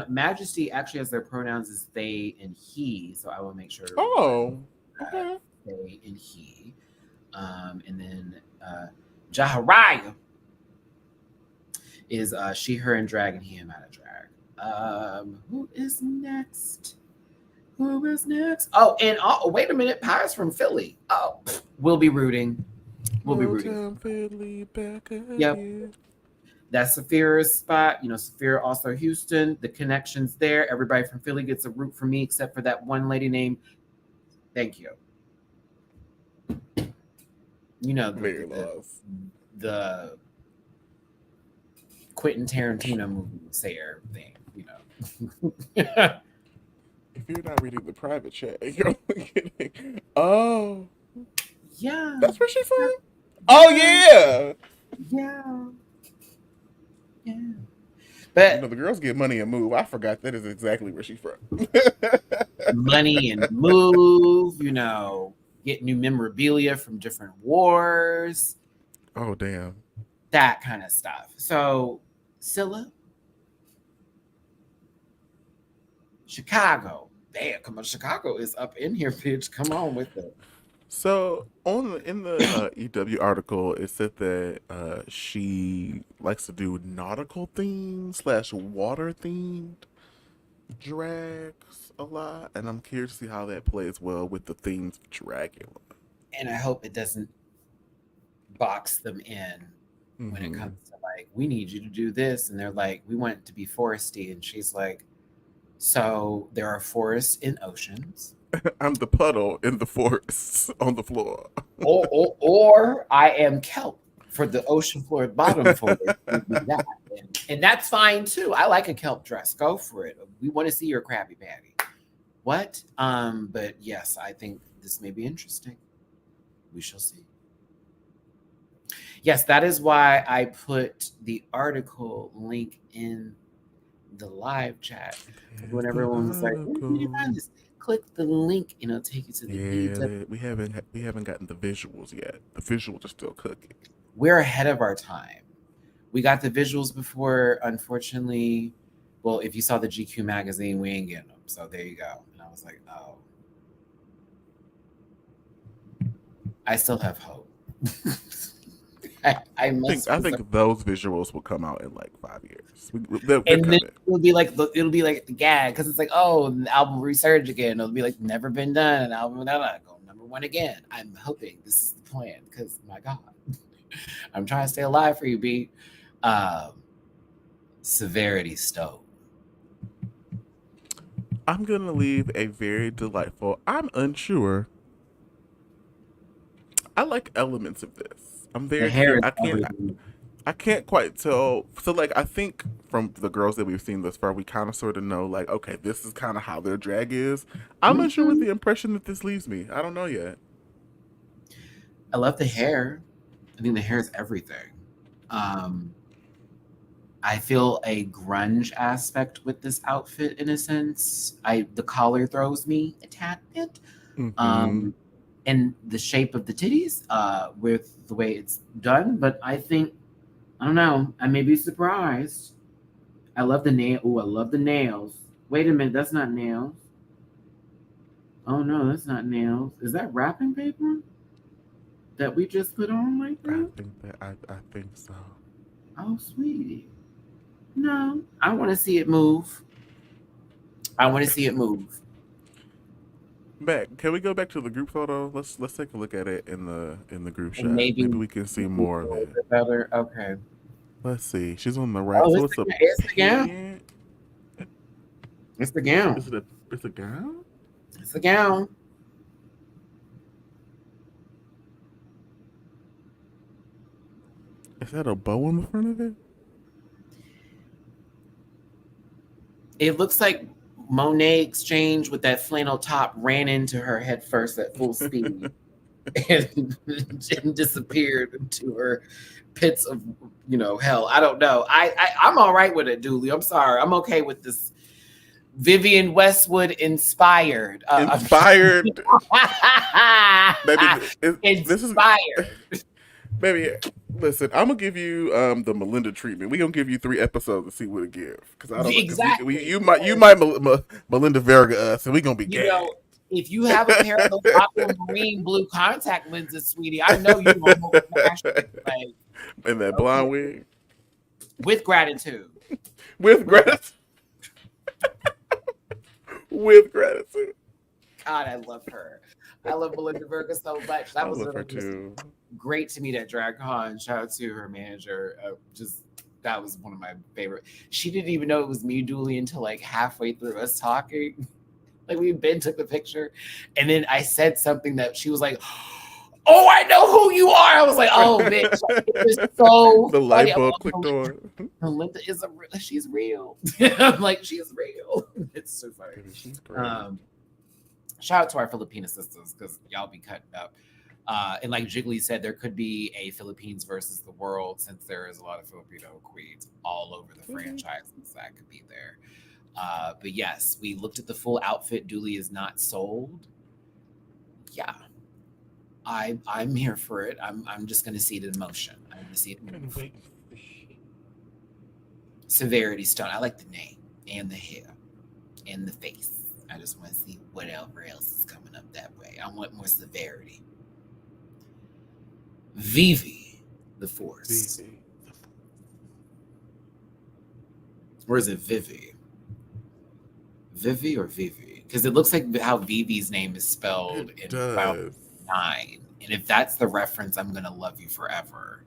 Majesty actually has their pronouns as they and he, so I will make sure. Oh, okay. They and he, and then Jahariah is she, her, and drag, and he, him out of drag. Who is next? Oh, and wait a minute, Pie's from Philly. Oh, we'll be rooting. We'll be rooting. Philly back yep. That's Saphira's spot. Saphira also Houston. The connection's there. Everybody from Philly gets a root for me, except for that one lady named. Thank you. The Quentin Tarantino movie Sayer thing. If you're not reading the private chat, you're kidding. Oh, yeah, that's where she's from. Oh yeah. But the girls get money and move. I forgot that is exactly where she's from. Money and move. Get new memorabilia from different wars. Oh damn. That kind of stuff. So, Scylla, Chicago. Damn, come on, Chicago is up in here, bitch. Come on with it. So in the EW article, it said that she likes to do nautical themed / water themed drags a lot, and I'm curious to see how that plays well with the themes of Dragula. And I hope it doesn't box them in when it comes to we need you to do this, and they're like, we want it to be foresty, and she's like, so there are forests in oceans. I'm the puddle in the forest on the floor. or I am kelp for the ocean floor bottom forest. And that's fine too. I like a kelp dress. Go for it. We want to see your Krabby Patty. What? But yes, I think this may be interesting. We shall see. Yes, that is why I put the article link in the live chat. There's When the everyone was like, "Where did you find article. this?" Click the link and it'll take you to the Yeah, details. we haven't gotten the visuals yet. The visuals are still cooking. We're ahead of our time. We got the visuals before, unfortunately. Well, if you saw the GQ magazine, we ain't getting them. So there you go. And I was like, oh, I still have hope. I must I preserve. think those visuals will come out in like 5 years. They're And then coming. it'll be like the gag because it's like, oh, the album resurge again. It'll be like never been done. An album go #1 again. I'm hoping this is the plan because my God, I'm trying to stay alive for you, B. Um, Severity Stone. I'm gonna leave a very delightful. I'm unsure. I like elements of this. I'm The very hair curious. is everything. I can't quite tell. So like I think from the girls that we've seen thus far, we kind of sort of know like okay, this is kind of how their drag is. I'm unsure with Mhm. the impression that this leaves me. I don't know yet. I love the hair. I think the hair is everything. Um, I feel a grunge aspect with this outfit in a sense. The collar throws me a tad bit. Mm-hmm. Um, and the shape of the titties, with the way it's done. But I think I don't know. I may be surprised. I love the nail. Oh, I love the nails. Wait a minute, that's not nails. Oh no, that's not nails. Is that wrapping paper that we just put on like that? I think so. Oh, sweetie. No, I want to see it move. I want to see it move. Back. Can we go back to the group photo? Let's take a look at it in the group And shot. Maybe maybe we can see a more of little it. bit better. Okay. Let's see. She's on the right. Oh, So it's a it's the gown. pant. It's the gown. Is it a? It's a gown. It's the gown. Is that a bow on the front of it? It looks like Monet Exchange with that flannel top ran into her head first at full speed and, and disappeared into her pits of hell. I don't know. I'm all right with it, Dooley. I'm sorry. I'm okay with this Vivian Westwood inspired. Inspired. Maybe this is Inspired. maybe. Listen, I'm gonna give you the Melinda treatment. We gonna give you 3 episodes to see what it give. Because I don't know. Because Exactly. you might Melinda Verga us, and we gonna be You gagged. know, if you have a pair of those aquamarine blue contact lenses, sweetie, I know you gonna smash it. Like, And that okay. blonde wig With gratitude. with gratitude. With gratitude. God, I love her. I love Melinda Verga so much. I That was love her really just too. great to meet at DragCon. Shout out to her manager. That was one of my favorite. She didn't even know it was me, Dooley, until like halfway through us talking. Like we took the picture, and then I said something that she was like, "Oh, I know who you are." I was like, "Oh, bitch!" It was so The funny. light bulb clicked on. Melinda she's real. I'm like, she's real. It's so funny. She's great. Shout out to our Filipina sisters because y'all be cutting up. And like Jiggly said, there could be a Philippines versus the world since there is a lot of Filipino queens all over the franchises that could be there. But yes, we looked at the full outfit. Dooley is not sold. Yeah, I'm here for it. I'm just gonna see it in motion. I'm gonna see it move. Severity Stone. I like the name and the hair and the face. I just want to see whatever else is coming up that way. I want more severity. Vivi, the Force. Vivi. Or is it Vivi? Vivi or Vivi? Because it looks like how Vivi's name is spelled It in about does. 9. And if that's the reference, I'm gonna love you forever.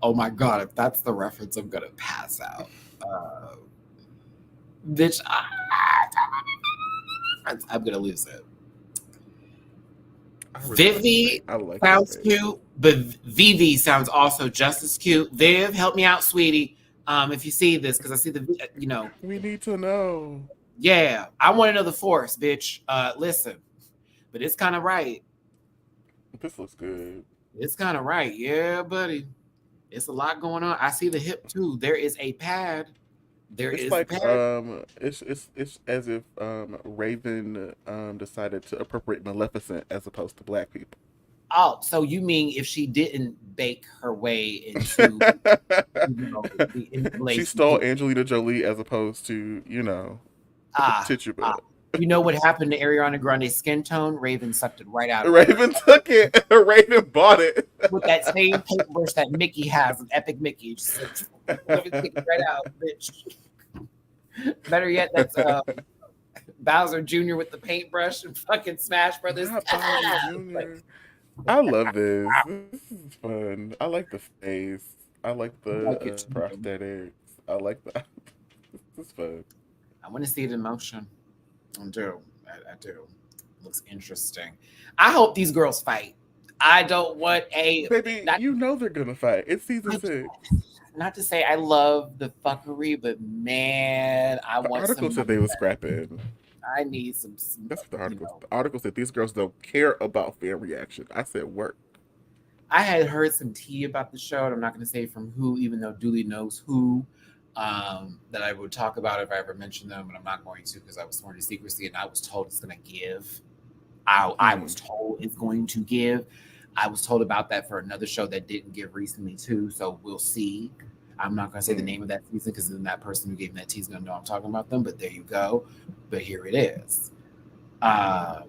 Oh my God, if that's the reference, I'm gonna pass out. Bitch, I'm gonna lose it. Vivi like sounds it. cute, but Vivi sounds also just as cute. Viv, help me out, sweetie. If you see this, because I see we need to know. Yeah, I want to know the Force, bitch. Listen, but it's kind of right. This looks good. It's kind of right. Yeah, buddy. It's a lot going on. I see the hip too. There is a pad. There It's is the like pad. it's as if Raven decided to appropriate Maleficent as opposed to black people. Oh, so you mean if she didn't bake her way into, the She installation? stole Angelina Jolie as opposed to, you know, Ah, ah. Tituba. You know what happened to Ariana Grande's skin tone? Raven sucked it right out of her Raven took it. Raven bought it. with that same paintbrush that Mickey has, an epic Mickey. Just said, let me take it right out, bitch. Better yet, that's Bowser Jr. with the paintbrush and fucking Smash Brothers. Not Bowser Like, Jr. I love this. This is fun. I like the face. I like I the like it too. prosthetics. I like the. This is fun. I want to see it in motion. I do. I do. Looks interesting. I hope these girls fight. I don't want a Baby, not, you know they're gonna fight. It's season 6. not to say I love the fuckery, but man, I The want article some. said they was scrapping. I need some. That's what the You article. know, The article said these girls don't care about fan reaction. I said work. I had heard some tea about the show, and I'm not going to say from who, even though Dooley knows who. That I would talk about if I ever mentioned them, and I'm not going to because I was sworn to secrecy, and I was told it's going to give. I was told it's going to give. I was told about that for another show that didn't give recently too, so we'll see. I'm not going to say the name of that season because then that person who gave me that tea is going to know I'm talking about them. But there you go. But here it is. Mm-mm.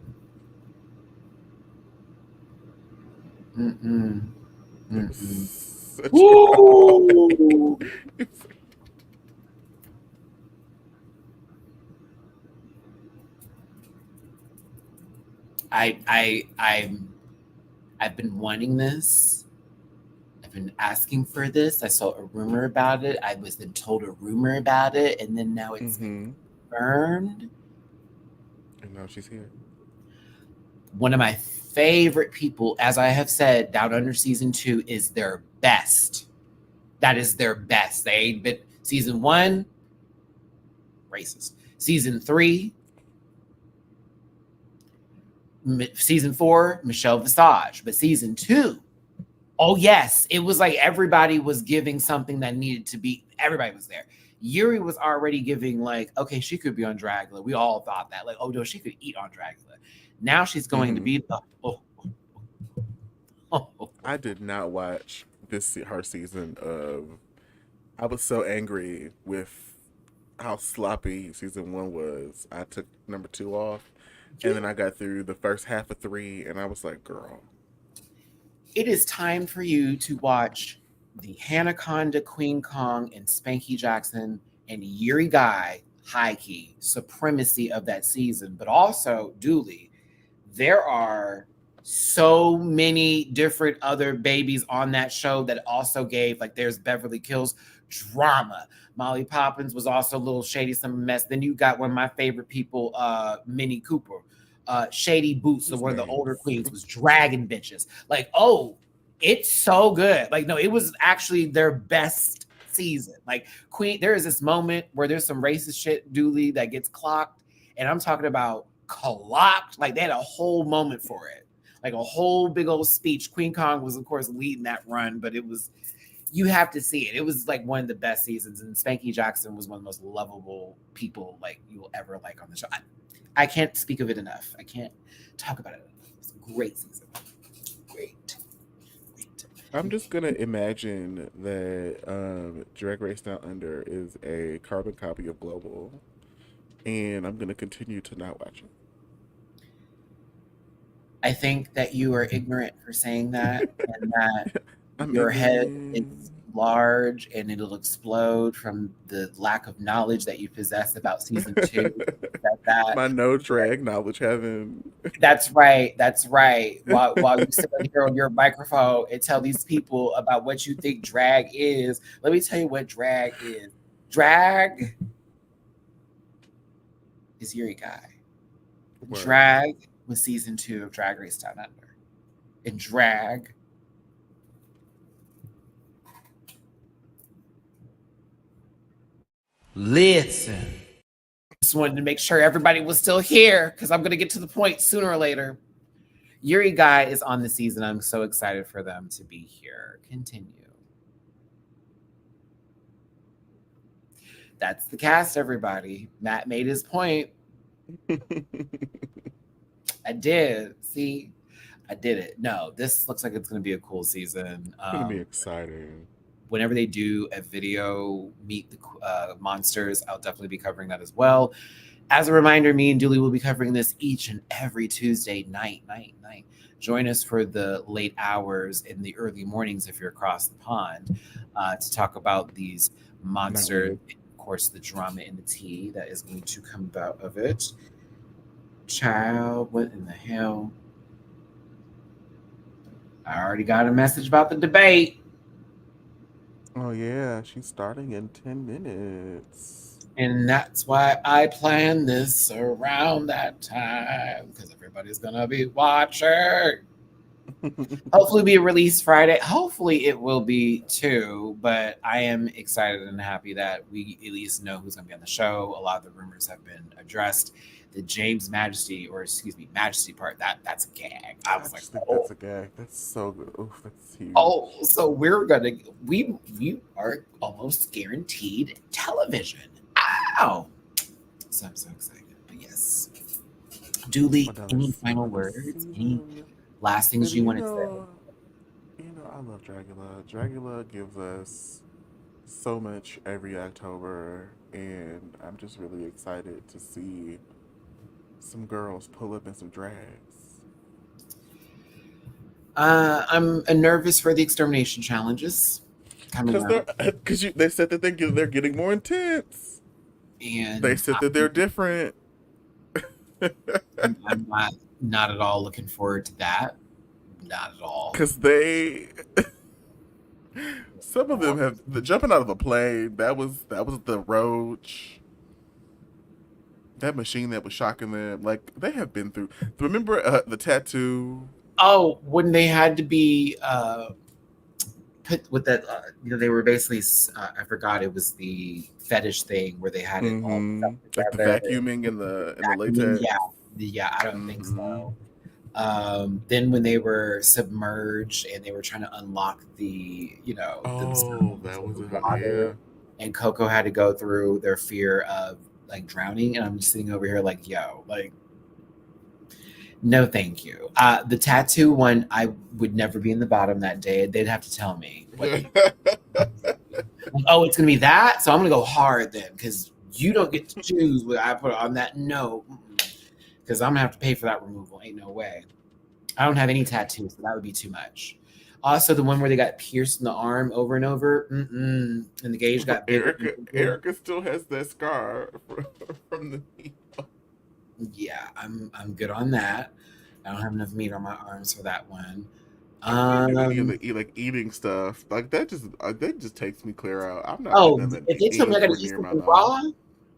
Mm-mm. Woo! I've been wanting this. I've been asking for this. I saw a rumor about it. I was then told a rumor about it, and then now it's been confirmed. And now she's here. One of my favorite people, as I have said, Down Under season 2 is their best. That is their best. They ain't been season 1, racist. Season 3, season 4, Michelle Visage. But season 2, oh yes, it was like everybody was giving something that needed to be. Everybody was there. Yuri was already giving like, okay, she could be on Dragula. We all thought that, like, oh no, she could eat on Dragula. Now she's going to be the. I did not watch her season of. I was so angry with how sloppy season 1 was. I took number 2 off, and then I got through the first half of 3, and I was like, girl. It is time for you to watch the Hanaconda, Queen Kong, and Spanky Jackson and Yuri Guy high key supremacy of that season, but also Dooley. There are so many different other babies on that show that also gave, like, there's Beverly Kills drama. Molly Poppins was also a little shady, some mess. Then you got one of my favorite people, Minnie Cooper. Shady Boots, so one of the older queens, was dragging bitches. Like, oh, it's so good. Like, no, it was actually their best season. Like, Queen, there is this moment where there's some racist shit, Dooley, that gets clocked, and I'm talking about clocked. Like, they had a whole moment for it, like a whole big old speech. Queen Kong was, of course, leading that run, but it was, you have to see it. It was like one of the best seasons, and Spanky Jackson was one of the most lovable people like you will ever like on the show. I can't speak of it enough. I can't talk about it enough. It's a great season. Great. I'm just gonna imagine that Drag Race Down Under is a carbon copy of Global, and I'm gonna continue to not watch it. I think that you are ignorant for saying that, and that your head is large and it'll explode from the lack of knowledge that you possess about season 2. My no drag knowledge haven't. That's right. That's right. While you sit here on your microphone and tell these people about what you think drag is, let me tell you what drag is. Drag is Yuri Guy. Word. Drag was season 2 of Drag Race Down Under. And drag listen. Just wanted to make sure everybody was still here because I'm going to get to the point sooner or later. Yuri Guy is on the season. I'm so excited for them to be here. Continue. That's the cast, everybody. Matt made his point. I did. See, I did it. No, this looks like it's going to be a cool season. Gonna be exciting. Whenever they do a video meet the monsters, I'll definitely be covering that as well. As a reminder, me and Dooley will be covering this each and every Tuesday night. Join us for the late hours in the early mornings if you're across the pond to talk about these monsters. Of course, the drama and the tea that is going to come about of it. Child, what in the hell? I already got a message about the debate. Oh yeah, she's starting in 10 minutes. And that's why I planned this around that time because everybody's going to be watching. Hopefully, be released Friday. Hopefully, it will be too. But I am excited and happy that we at least know who's going to be on the show. A lot of the rumors have been addressed. The James Majesty, or excuse me, Majesty part, that's a gag. I was like, that's a gag. That's so good. Oof, that's huge. Oh, so we are almost guaranteed television. Ow! So I'm so excited. But yes. Dooley, any final words? Any last things you want to say? You know, I love Dragula. Dragula gives us so much every October, and I'm just really excited to see some girls pull up in some drags. I'm nervous for the extermination challenges because they said that they're getting more intense, and they said that they're different. I'm not at all looking forward to that. Not at all. Because some of them have the jumping out of a plane. That was the roach. That machine that was shocking them. Like they have been through. Remember the tattoo? Oh, when they had to be put with that, they were basically. I forgot it was the fetish thing where they had it all like the vacuuming and the latex. Yeah, I don't think so. Then when they were submerged and they were trying to unlock the, that was a water, and Coco had to go through their fear of like drowning, and I'm just sitting over here like, yo, like, no, thank you. The tattoo one, I would never be in the bottom that day. They'd have to tell me. Oh, it's gonna be that, so I'm gonna go hard then, because you don't get to choose what I put on that. No. Because I'm gonna have to pay for that removal. Ain't no way. I don't have any tattoos, so that would be too much. Also, the one where they got pierced in the arm over and over, and the gauge got bigger. Erica still has that scar from the needle. Yeah, I'm good on that. I don't have enough meat on my arms for that one. Any of the eating stuff like that just takes me clear out. I'm not. Oh, if they tell me I gotta eat something raw.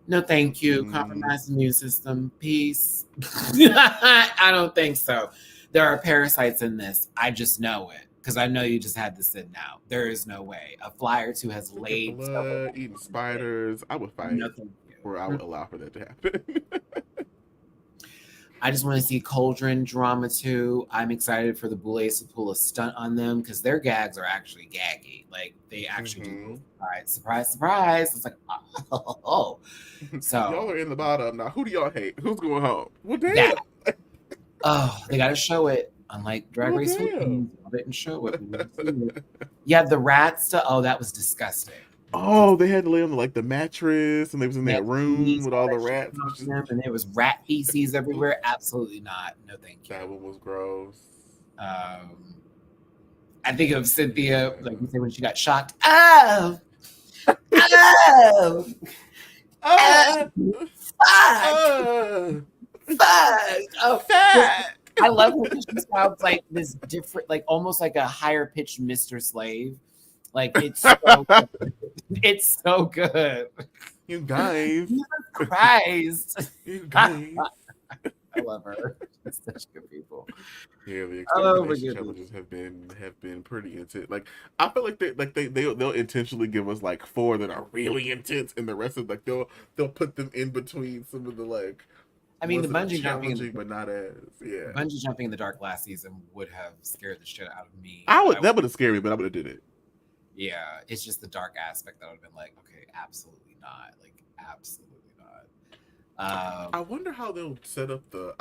No, thank you. Compromised immune system. Peace. I don't think so. There are parasites in this. I just know it because I know you just had this in now. There is no way. A fly or two has laid blood, eating spiders. I would fight, or I would allow for that to happen. I just want to see Cauldron drama too. I'm excited for the Boulets to pull a stunt on them because their gags are actually gaggy. Like they actually do. Surprise, surprise. It's like, oh. So y'all are in the bottom now. Who do y'all hate? Who's going home? Well, damn. They got to show it. Unlike Drag Race, they didn't show it. Yeah, the rats. That was disgusting. Oh, they had to lay on the mattress, and they was in that room with all the rats, and there was rat feces everywhere. Absolutely not. No, thank you. That one was gross. I think of Cynthia, like you said, when she got shocked. Oh, fuck. I love when she sounds like this different, like almost like a higher pitched Mr. Slave. Like it's so good. It's so good. You guys. Jesus Christ. You guys. I love her. She's such good people. Yeah, the extermination challenges have been pretty intense. Like I feel like they'll intentionally give us like 4 that are really intense, and the rest of they'll put them in between some of the I mean, the wasn't as bungee jumping challenging, but not as bungee jumping in the dark last season would have scared the shit out of me. I But would that would have scared me, but I would have did it. yeah, it's just the dark aspect that would have been like, okay, absolutely not, like absolutely not. I wonder how they'll set up the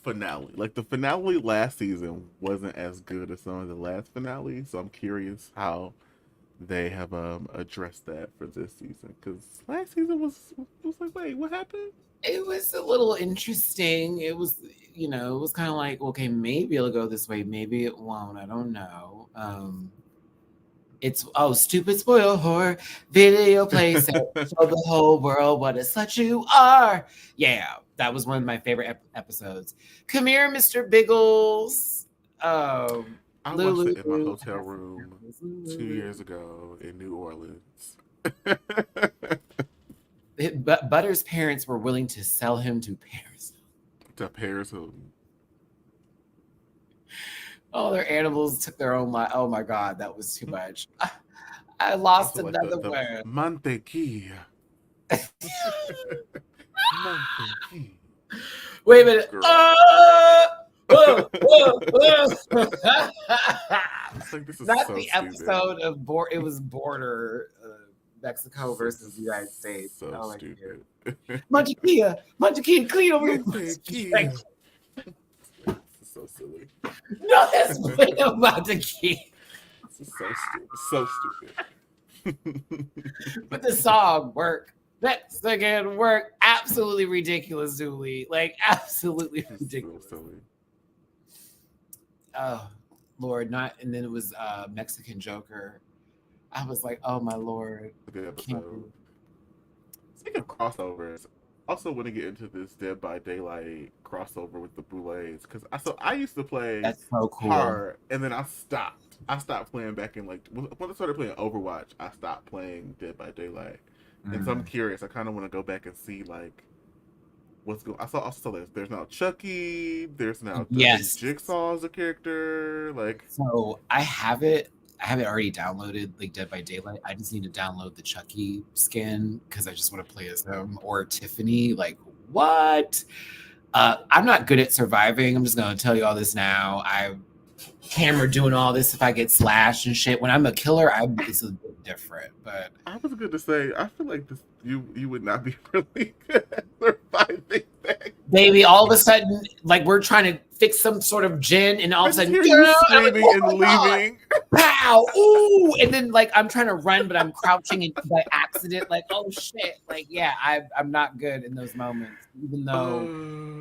finale. Like the finale last season wasn't as good as some of the last finales, so I'm curious how they have addressed that for this season. Because last season was like, wait, what happened? It was a little interesting. It was, it was kind of like, okay, maybe it'll go this way, maybe it won't. I don't know. It's stupid spoil horror video play set show the whole world what a slut you are. Yeah, that was one of my favorite episodes. Come here, Mr. Biggles. I watched Lulu. it in my hotel room 2 years ago in New Orleans. Butter's parents were willing to sell him to Paris. To Paris Hilton. Oh, their animals took their own life. Oh my God, that was too much. I lost Also, another like the word. mantequilla. Mantequilla. Wait a minute. Girl. Whoa. It's like, this is Not so the stupid. episode of it was border Mexico versus the United States. So oh, stupid. Mantequilla, clean over Mantequilla. This is so silly. No, that's way Mantequilla. This is so stupid. So stupid. But the song work. Mexican work. Absolutely ridiculous, Dooley. Like, absolutely ridiculous. So silly. Oh, Lord. And then it was Mexican Joker. I was like, oh, my Lord. A good episode. Speaking of crossovers, I also want to get into this Dead by Daylight crossover with the Boulets. Because I used to play That's so cool. hard, and then I stopped. I stopped playing back in, like, when I started playing Overwatch, I stopped playing Dead by Daylight. And so I'm curious. I kind of want to go back and see, like, what's going. I also there's now Chucky. There's now Jigsaw as a character. Like, so I have it already downloaded, like Dead by Daylight. I just need to download the Chucky skin because I just want to play as him or Tiffany. Like, what? I'm not good at surviving. I'm just gonna tell you all this now. I camera doing all this if I get slashed and shit. When I'm a killer, it's a bit different. But I was going to say, I feel like this you would not be really good at surviving that. Baby, all of a sudden, like we're trying to fix some sort of gin, and all of a sudden, you screaming and leaving. Pow! Ooh! And then like I'm trying to run, but I'm crouching and by accident. Like, oh shit! Like, yeah, I'm not good in those moments. Even though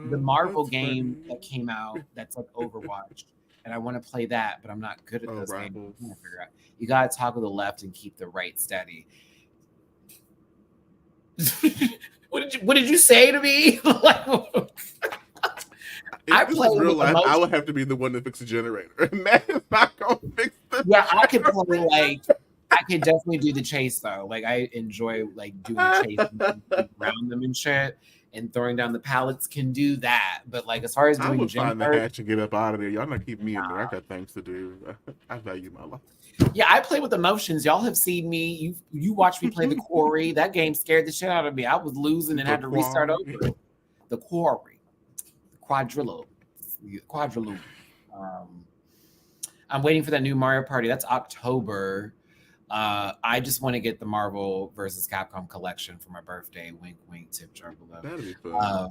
the Marvel game that came out, that's like Overwatch, and I want to play that, but I'm not good at those games. I'm trying to figure out. You gotta toggle the left and keep the right steady. What did you say to me? I play real life. I would have to be the one to fix the generator, and that is not gonna fix the. Yeah, I could play like I could definitely do the chase though. Like I enjoy like doing the chase around them and shit, and throwing down the pallets can do that. But like as far as doing, I would find the hatch and get up out of there. Y'all not keep me in there. I got things to do. I value my life. Yeah, I play with emotions. Y'all have seen me. You watched me play the Quarry. That game scared the shit out of me. I was losing and had to restart over. The Quarry, Quadrillo. I'm waiting for that new Mario Party. That's October. I just want to get the Marvel versus Capcom collection for my birthday. Wink, wink, tip Dragula. That'd be fun.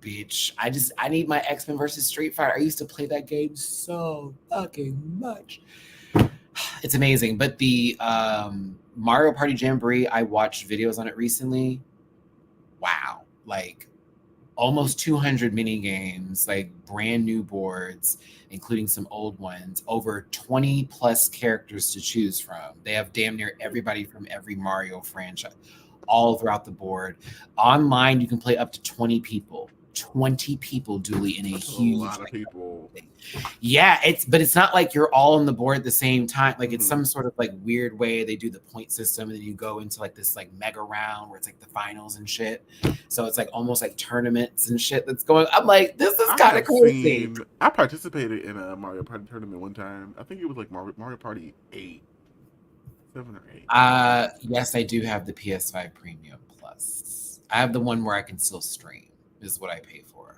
Bitch, I need my X-Men versus Street Fighter. I used to play that game so fucking much. It's amazing. But the Mario Party Jamboree, I watched videos on it recently. Wow. Like almost 200 mini games, like brand new boards, including some old ones, over 20 plus characters to choose from. They have damn near everybody from every Mario franchise all throughout the board. Online, you can play up to 20 people. 20 people, Dooley, in a huge lot of people. Yeah, but it's not like you're all on the board at the same time. Like it's some sort of like weird way they do the point system, and then you go into like this like mega round where it's like the finals and shit. So it's like almost like tournaments and shit that's going. I'm like, this is kind of crazy. I participated in a Mario Party tournament one time. I think it was like Mario Party 7 or 8. Yes, I do have the PS5 Premium Plus. I have the one where I can still stream. Is what I pay for.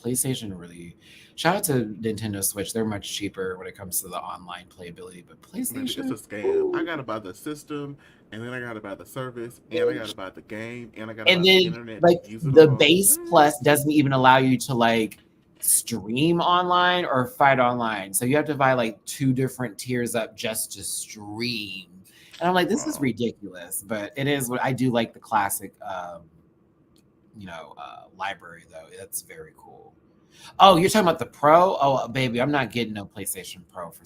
PlayStation really. Shout out to Nintendo Switch. They're much cheaper when it comes to the online playability, but Man, it's PlayStation. a scam. I Ooh. gotta buy the system, and then I gotta buy the service, and I gotta buy the game, and I gotta buy And the then internet to like use it the all. base plus doesn't even allow you to like stream online or fight online. So you have to buy like 2 different tiers up just to stream. And I'm like, this is Wow. ridiculous. But it is what I do like the classic library though. That's very cool. Oh, you're talking about the Pro? Oh, baby, I'm not getting no PlayStation Pro for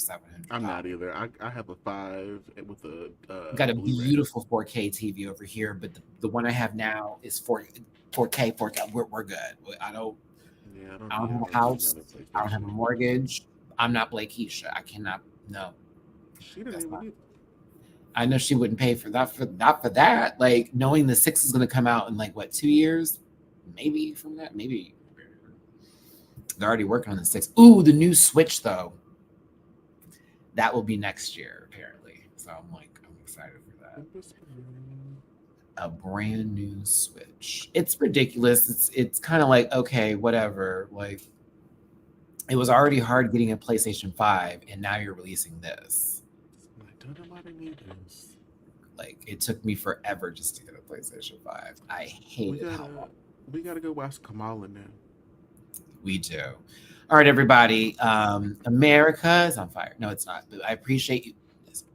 I'm $700. not either. I have a 5 with a Got a Blu-ray. beautiful 4K TV over here, but the one I have now is 4K. 4K. We're good. Yeah, I don't have a I don't need house. another I don't have a PlayStation. mortgage. I'm not Blake Keisha. I cannot. No, She didn't that's even not. need. I know she wouldn't pay for that. For not for that. Like knowing the 6 is going to come out in like what 2 years, maybe from that. Maybe they're already working on the 6. Ooh, the new Switch though. That will be next year apparently. So I'm excited for that. A brand new Switch. It's ridiculous. It's kind of like okay, whatever. Like it was already hard getting a PlayStation 5, and now you're releasing this. I don't know why they need this. Like it took me forever just to get a PlayStation 5. I hated how long. We gotta go watch Kamala now. We do. All right, everybody. America is on fire. No, it's not. But I appreciate you.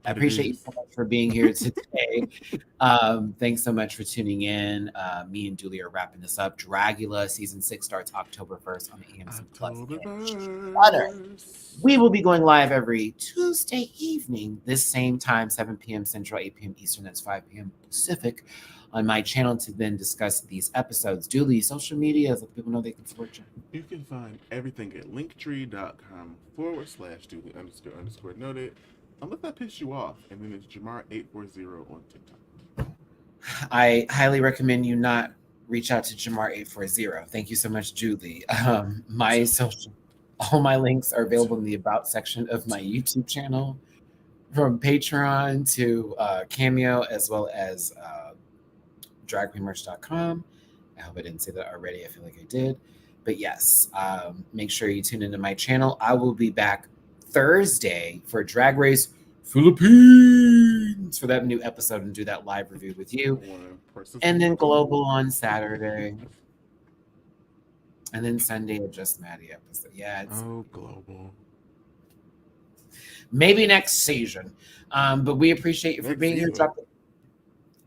I But it appreciate you is. so much for being here today. Thanks so much for tuning in. Me and Julie are wrapping this up. Dragula season 6 starts October 1st on the AMC Plus. October Butter. 1st. We will be going live every Tuesday evening, this same time, 7 p.m. Central, 8 p.m. Eastern. That's 5 p.m. Pacific, on my channel to then discuss these episodes. Julie, social media, let people know they can support you. You can find everything at linktree.com/Julie__noted. Unless that pissed you off, and then it's Jamar840 on TikTok. I highly recommend you not reach out to Jamar840. Thank you so much, Julie. My social, all my links are available in the About section of my YouTube channel, from Patreon to Cameo, as well as dragqueenmerch.com. I hope I didn't say that already. I feel like I did. But yes, make sure you tune into my channel. I will be back Thursday for Drag Race Philippines for that new episode and do that live review with you. And then Global on Saturday. And then Sunday a Just Maddie episode. Yeah. Global. Maybe next season. But we appreciate you for being here.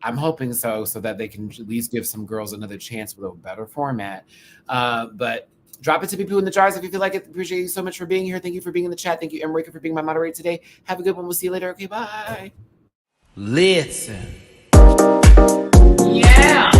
I'm hoping so that they can at least give some girls another chance with a better format. But drop it to people in the jars if you feel like it. Appreciate you so much for being here. Thank you for being in the chat. Thank you, Emrika, for being my moderator today. Have a good one. We'll see you later. Okay, bye. Listen. Yeah.